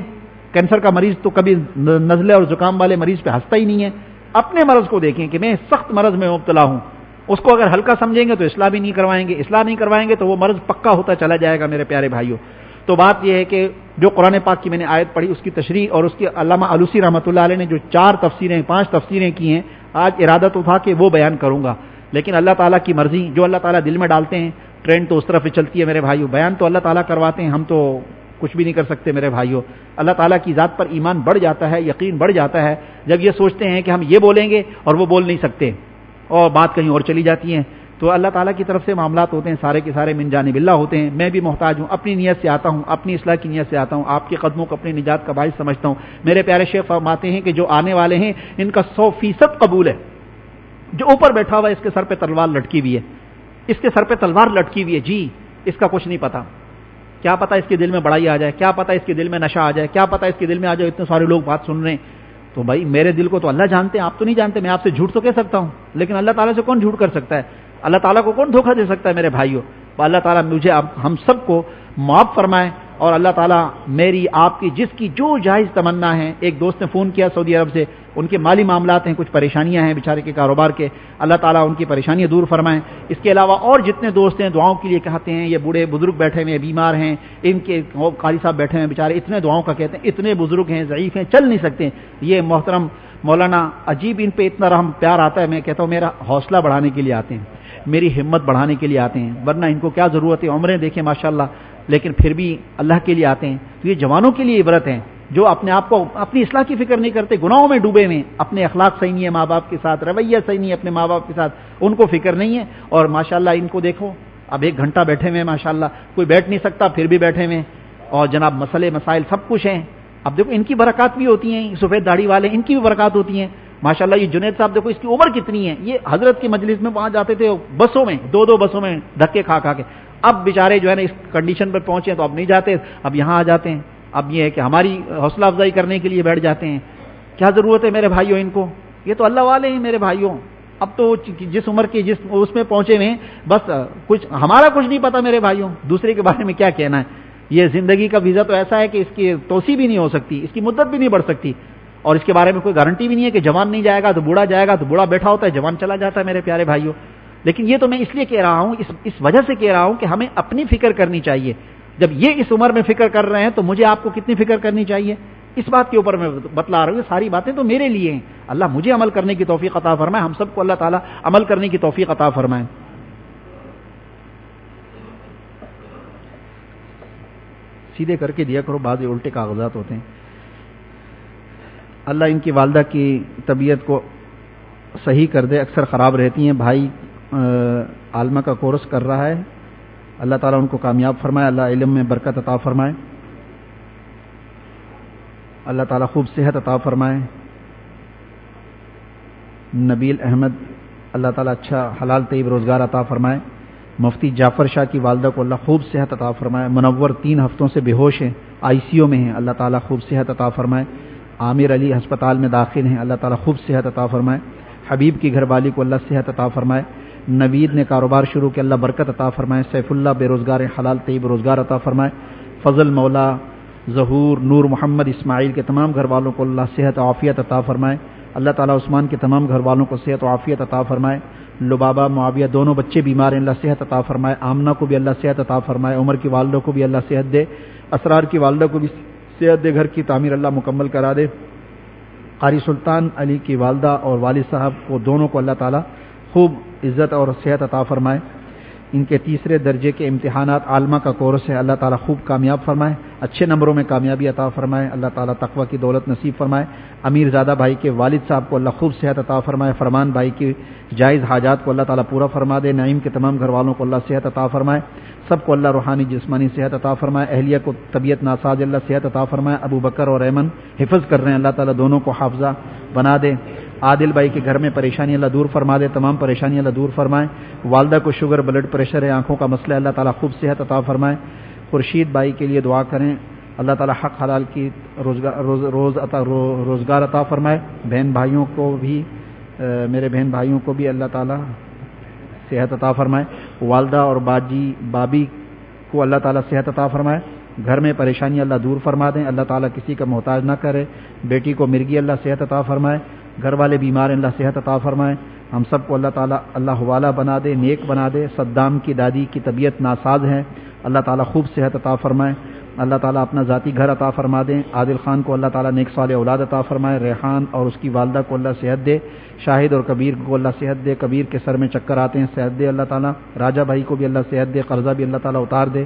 کینسر کا مریض تو کبھی نزلے اور زکام والے مریض پہ ہنستا ہی نہیں ہے. اپنے مرض کو دیکھیں کہ میں سخت مرض میں مبتلا ہوں, اس کو اگر ہلکا سمجھیں گے تو اصلاح بھی نہیں کروائیں گے, اصلاح نہیں کروائیں گے تو وہ مرض پکا ہوتا چلا جائے گا میرے پیارے بھائیوں. تو بات یہ ہے کہ جو قرآن پاک کی میں نے آیت پڑھی اس کی تشریح اور اس کی علامہ علوسی رحمۃ اللہ علیہ نے جو 5 تفسیریں کی ہیں, آج ارادہ تو تھا کہ وہ بیان کروں گا, لیکن اللہ تعالیٰ کی مرضی, جو اللہ تعالیٰ دل میں ڈالتے ہیں, ٹرینڈ تو اس طرف چلتی ہے میرے بھائیوں. بیان تو اللہ تعالیٰ کرواتے ہیں, ہم تو کچھ بھی نہیں کر سکتے میرے بھائیوں. اللہ تعالیٰ کی ذات پر ایمان بڑھ جاتا ہے, یقین بڑھ جاتا ہے جب یہ سوچتے ہیں کہ ہم یہ بولیں گے اور وہ بول نہیں سکتے اور بات کہیں اور چلی جاتی ہیں. تو اللہ تعالیٰ کی طرف سے معاملات ہوتے ہیں, سارے کے سارے من جانب اللہ ہوتے ہیں. میں بھی محتاج ہوں, اپنی نیت سے آتا ہوں, اپنی اصلاح کی نیت سے آتا ہوں, آپ کے قدموں کو اپنی نجات کا باعث سمجھتا ہوں. میرے پیارے شیخ فرماتے ہیں کہ جو آنے والے ہیں ان کا 100% قبول ہے. جو اوپر بیٹھا ہوا ہے اس کے سر پہ تلوار لٹکی ہوئی ہے, اس کے سر پہ تلوار لٹکی ہوئی ہے, جی اس کا کچھ نہیں پتا. کیا پتا اس کے دل میں بڑائی آ جائے, کیا پتا اس کے دل میں نشہ آ جائے, کیا پتا اس کے دل میں آ جائے اتنے سارے لوگ بات سن رہے ہیں. تو بھائی میرے دل کو تو اللہ جانتے ہیں, آپ تو نہیں جانتے. میں آپ سے جھوٹ تو کہہ سکتا ہوں, لیکن اللہ تعالیٰ سے کون جھوٹ کر سکتا ہے, اللہ تعالیٰ کو کون دھوکہ دے سکتا ہے میرے بھائیوں. اللہ تعالیٰ مجھے ہم سب کو معاف فرمائے, اور اللہ تعالیٰ میری آپ کی جس کی جو جائز تمنا ہے. ایک دوست نے فون کیا سعودی عرب سے, ان کے مالی معاملات ہیں, کچھ پریشانیاں ہیں بیچارے کے کاروبار کے, اللہ تعالیٰ ان کی پریشانیاں دور فرمائیں. اس کے علاوہ اور جتنے دوست ہیں دعاؤں کے لیے کہتے ہیں, یہ بوڑھے بزرگ بیٹھے ہوئے بیمار ہیں, ان کے قاری صاحب بیٹھے ہوئے بیچارے اتنے دعاؤں کا کہتے ہیں, اتنے بزرگ ہیں, ضعیف ہیں, چل نہیں سکتے. یہ محترم مولانا, عجیب ان پہ اتنا رحم پیار آتا ہے. میں کہتا ہوں میرا حوصلہ بڑھانے کے لیے آتے ہیں, میری ہمت بڑھانے کے لیے آتے ہیں, ورنہ ان کو کیا ضرورت ہے. عمریں دیکھیں ماشاءاللہ, لیکن پھر بھی اللہ کے لیے آتے ہیں. تو یہ جوانوں کے لیے عبرت ہیں جو اپنے آپ کو اپنی اصلاح کی فکر نہیں کرتے, گناہوں میں ڈوبے ہوئے, اپنے اخلاق صحیح نہیں ہے ماں باپ کے ساتھ, رویہ صحیح نہیں ہے اپنے ماں باپ کے ساتھ, ان کو فکر نہیں ہے. اور ماشاءاللہ ان کو دیکھو, اب 1 گھنٹہ بیٹھے ہوئے ماشاءاللہ, کوئی بیٹھ نہیں سکتا پھر بھی بیٹھے ہوئے, اور جناب مسئلے مسائل سب کچھ ہیں. اب دیکھو ان کی برکات بھی ہوتی ہیں, سفید داڑھی والے ان کی بھی برکات ہوتی ہیں ماشاءاللہ. یہ جنید صاحب دیکھو, اس کی عمر کتنی ہے. یہ حضرت کی مجلس میں وہاں جاتے تھے بسوں میں, 2 بسوں میں دھکے کھا کے. اب بیچارے جو ہے نا اس کنڈیشن پر پہنچے تو اب نہیں جاتے, اب یہاں آ جاتے ہیں. اب یہ ہے کہ ہماری حوصلہ افزائی کرنے کے لیے بیٹھ جاتے ہیں. کیا ضرورت ہے میرے بھائیوں ان کو, یہ تو اللہ والے ہیں میرے بھائیوں. اب تو جس عمر کے جس اس میں پہنچے ہوئے ہیں، بس کچھ ہمارا کچھ نہیں پتا میرے بھائیوں، دوسرے کے بارے میں کیا کہنا ہے۔ یہ زندگی کا ویزا تو ایسا ہے کہ اس کی توسیع بھی نہیں ہو سکتی، اس کی مدت بھی نہیں بڑھ سکتی، اور اس کے بارے میں کوئی گارنٹی بھی نہیں ہے کہ جوان نہیں جائے گا تو بوڑھا جائے گا، تو بوڑھا بیٹھا ہوتا ہے جوان چلا جاتا ہے میرے پیارے بھائیوں۔ لیکن یہ تو میں اس لیے کہہ رہا ہوں، اس وجہ سے کہہ رہا ہوں کہ ہمیں اپنی فکر کرنی چاہیے۔ جب یہ اس عمر میں فکر کر رہے ہیں تو مجھے آپ کو کتنی فکر کرنی چاہیے؟ اس بات کے اوپر میں بتلا رہا ہوں، یہ ساری باتیں تو میرے لیے ہیں۔ اللہ مجھے عمل کرنے کی توفیق عطا فرمائے، ہم سب کو اللہ تعالیٰ عمل کرنے کی توفیق عطا فرمائے۔ سیدھے کر کے دیا کرو، بعض الٹے کاغذات ہوتے ہیں۔ اللہ ان کی والدہ کی طبیعت کو صحیح کر دے، اکثر خراب رہتی ہیں۔ بھائی عالمہ کا کورس کر رہا ہے، اللہ تعالیٰ ان کو کامیاب فرمائے، اللہ علم میں برکت عطا فرمائے، اللہ تعالیٰ خوب صحت عطا فرمائے۔ نبیل احمد، اللہ تعالیٰ اچھا حلال طیب روزگار عطا فرمائے۔ مفتی جعفر شاہ کی والدہ کو اللہ خوب صحت عطا فرمائے۔ منور 3 ہفتوں سے بے ہوش ہیں، ICU میں ہیں، اللہ تعالیٰ خوب صحت عطا فرمائے۔ عامر علی ہسپتال میں داخل ہیں، اللہ تعالیٰ خوب صحت عطا فرمائے۔ حبیب کی گھر والی کو اللہ صحت عطا فرمائے۔ نوید نے کاروبار شروع کیا، اللہ برکت عطا فرمائے۔ سیف اللہ بے روزگار حلال طیب روزگار عطا فرمائے۔ فضل مولا، ظہور، نور محمد اسماعیل کے تمام گھر والوں کو اللہ صحت و عافیت عطا فرمائے۔ اللہ تعالیٰ عثمان کے تمام گھر والوں کو صحت و عافیت عطا فرمائے۔ لبابہ، معاویہ دونوں بچے بیمار ہیں، اللہ صحت عطا فرمائے۔ آمنہ کو بھی اللہ صحت عطا فرمائے۔ عمر کی والدہ کو بھی اللہ صحت دے۔ اسرار کی والدہ کو بھی صحت دے، گھر کی تعمیر اللہ مکمل کرا دے۔ قاری سلطان علی کی والدہ اور والد صاحب کو دونوں کو اللہ تعالیٰ خوب عزت اور صحت عطا فرمائے۔ ان کے 3 درجے کے امتحانات عالمہ کا کورس ہے، اللہ تعالیٰ خوب کامیاب فرمائے، اچھے نمبروں میں کامیابی عطا فرمائے، اللہ تعالیٰ تقوی کی دولت نصیب فرمائے۔ امیر زادہ بھائی کے والد صاحب کو اللہ خوب صحت عطا فرمائے۔ فرمان بھائی کی جائز حاجات کو اللہ تعالیٰ پورا فرما دے۔ نعیم کے تمام گھر والوں کو اللہ صحت عطا فرمائے، سب کو اللہ روحانی جسمانی صحت عطا فرمائے۔ اہلیہ کو طبیعت ناساز اللہ صحت عطا فرمائے۔ ابو بکر اور ایمن حفظ کر رہے ہیں، اللہ تعالیٰ دونوں کو حافظہ بنا دے۔ عادل بھائی کے گھر میں پریشانی اللہ دور فرما دے، تمام پریشانی اللہ دور فرمائے۔ والدہ کو شوگر، بلڈ پریشر ہے، آنکھوں کا مسئلہ ہے، اللہ تعالیٰ خوب صحت عطا فرمائے۔ خورشید بھائی کے لیے دعا کریں، اللہ تعالیٰ حق حلال کی روزگار عطا فرمائے۔ بہن بھائیوں کو بھی، میرے بہن بھائیوں کو بھی اللہ تعالیٰ صحت عطا فرمائے۔ والدہ اور بابی کو اللہ تعالیٰ صحت عطا فرمائے۔ گھر میں پریشانی اللہ دور فرما دیں، اللہ تعالیٰ کسی کا محتاج نہ کرے۔ بیٹی کو مرگی اللہ صحت عطا فرمائے۔ گھر والے بیمار ہیں، اللہ صحت عطا فرمائے۔ ہم سب کو اللہ تعالیٰ اللہ حوالہ بنا دے، نیک بنا دے۔ صدام کی دادی کی طبیعت ناساز ہے، اللہ تعالیٰ خوب صحت عطا فرمائے۔ اللہ تعالیٰ اپنا ذاتی گھر عطا فرما دیں۔ عادل خان کو اللہ تعالیٰ نیک صالح اولاد عطا فرمائے۔ ریحان اور اس کی والدہ کو اللہ صحت دے۔ شاہد اور کبیر کو اللہ صحت دے۔ کبیر کے سر میں چکر آتے ہیں، صحت دے اللہ تعالیٰ۔ راجہ بھائی کو بھی اللہ صحت دے، قرضہ بھی اللہ تعالیٰ اتار دے۔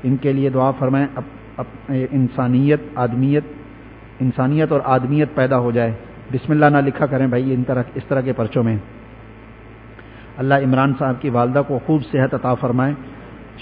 ان کے لیے دعا فرمائیں، انسانیت اور آدمیت پیدا ہو جائے۔ بسم اللہ نہ لکھا کریں بھائی اس طرح کے پرچوں میں۔ اللہ عمران صاحب کی والدہ کو خوب صحت عطا فرمائے۔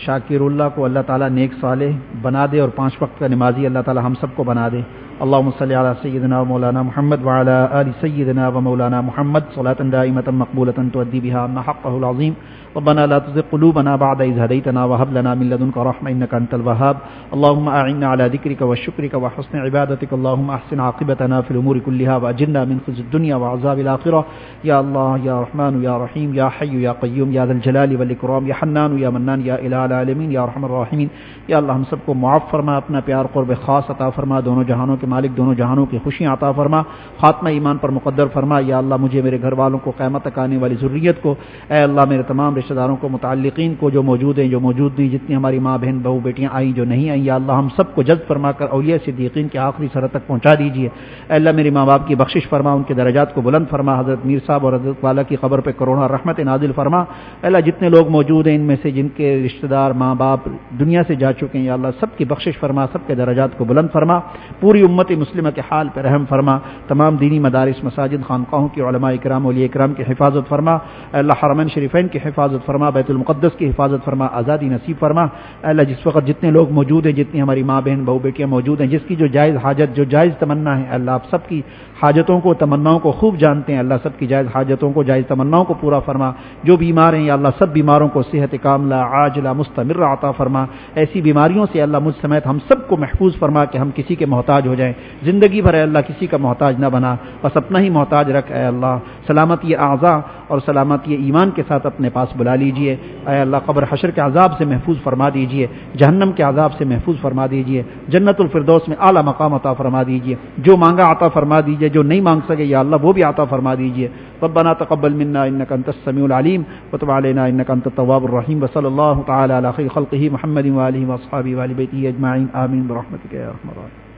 شاکر اللہ کو اللہ تعالیٰ نیک صالح بنا دے اور 5 وقت کا نمازی اللہ تعالیٰ ہم سب کو بنا دے۔ اللہم صلی علی سیدنا و مولانا محمد وعلی آل سیدنا و مولانا محمد صلاۃ دائمۃ مقبولۃ تؤدی بها عنا حقہ العظیم۔ ربنا لا تزغ قلوبنا بعد إذ هديتنا وهب لنا من لدنك رحمة إنك أنت الوهاب اللهم أعنا على ذكرك وشكرك وحسن عبادتك اللهم أحسن عاقبتنا في الأمور كلها وأجرنا من خزي الدنيا وعذاب الآخرة يا الله يا رحمن يا رحيم يا حي يا قيوم يا ذا الجلال والإكرام يا حنان يا منان يا إله العالمين يا أرحم الراحمين یا اللہ ہم سب کو معاف فرما، اپنا پیار قرب خاص عطا فرما، دونوں جہانوں کے مالک، دونوں جہانوں کی خوشیاں عطا فرما، خاتمہ ایمان پر مقدر فرما۔ یا اللہ مجھے، میرے گھر والوں کو، قیامت تک آنے والی ذریت کو، اے اللہ میرے تمام رشتہ داروں کو، متعلقین کو، جو موجود ہیں، جو موجود نہیں، جتنی ہماری ماں بہن بہو بیٹیاں آئیں، جو نہیں آئیں، یا اللہ ہم سب کو جذب فرما کر اولیاء صدیقین کے آخری سرحد تک پہنچا دیجیے۔ اے اللہ میری ماں باپ کی بخشش فرما، ان کے درجات کو بلند فرما، حضرت میر صاحب اور حضرت والا کی قبر پہ کروڑا رحمت نازل فرما۔ اے اللہ جتنے لوگ موجود ہیں ان میں سے جن کے رشتہ دار ماں باپ دنیا سے جا چکے ہیں، یا اللہ سب کی بخشش فرما، سب کے درجات کو بلند فرما، پوری امت مسلمہ کے حال پر رحم فرما، تمام دینی مدارس، مساجد، خانقاہوں کی علماء اکرام، اولیاء اکرام کی حفاظت فرما، اے اللہ حرمین شریفین کی حفاظت فرما، بیت المقدس کی حفاظت فرما، آزادی نصیب فرما۔ اے اللہ جس وقت جتنے لوگ موجود ہیں، جتنی ہماری ماں بہن بہو بیٹیاں موجود ہیں، جس کی جو جائز حاجت، جو جائز تمنا ہے، اللہ آپ سب کی حاجتوں کو، تمناؤں کو خوب جانتے ہیں، اللہ سب کی جائز حاجتوں کو، جائز تمناؤں کو پورا فرما۔ جو بیمار ہیں یا اللہ سب بیماروں کو صحت کاملہ عاجلہ مستمر عطا فرما، ایسی بیماریوں سے اللہ مجھ سمیت ہم سب کو محفوظ فرما کہ ہم کسی کے محتاج ہو جائیں، زندگی بھر اے اللہ کسی کا محتاج نہ بنا، بس اپنا ہی محتاج رکھ اے اللہ، سلامتی اعضاء اور سلامتی ایمان کے ساتھ اپنے پاس بلا لیجئے اے اللہ، قبر حشر کے عذاب سے محفوظ فرما دیجئے، جہنم کے عذاب سے محفوظ فرما دیجئے، جنت الفردوس میں اعلیٰ مقام عطا فرما دیجئے، جو مانگا عطا فرما دیجئے، جو نہیں مانگ سکے یا اللہ وہ بھی عطا فرما دیجئے۔ ربنا تقبل منا انك انت السميع العليم وتب علينا انك انت التواب الرحيم، وصلى الله تعالى على خير خلقه محمد وآله وأصحابه وآل بيته أجمعين، آمين برحمتك يا أرحم الراحمين۔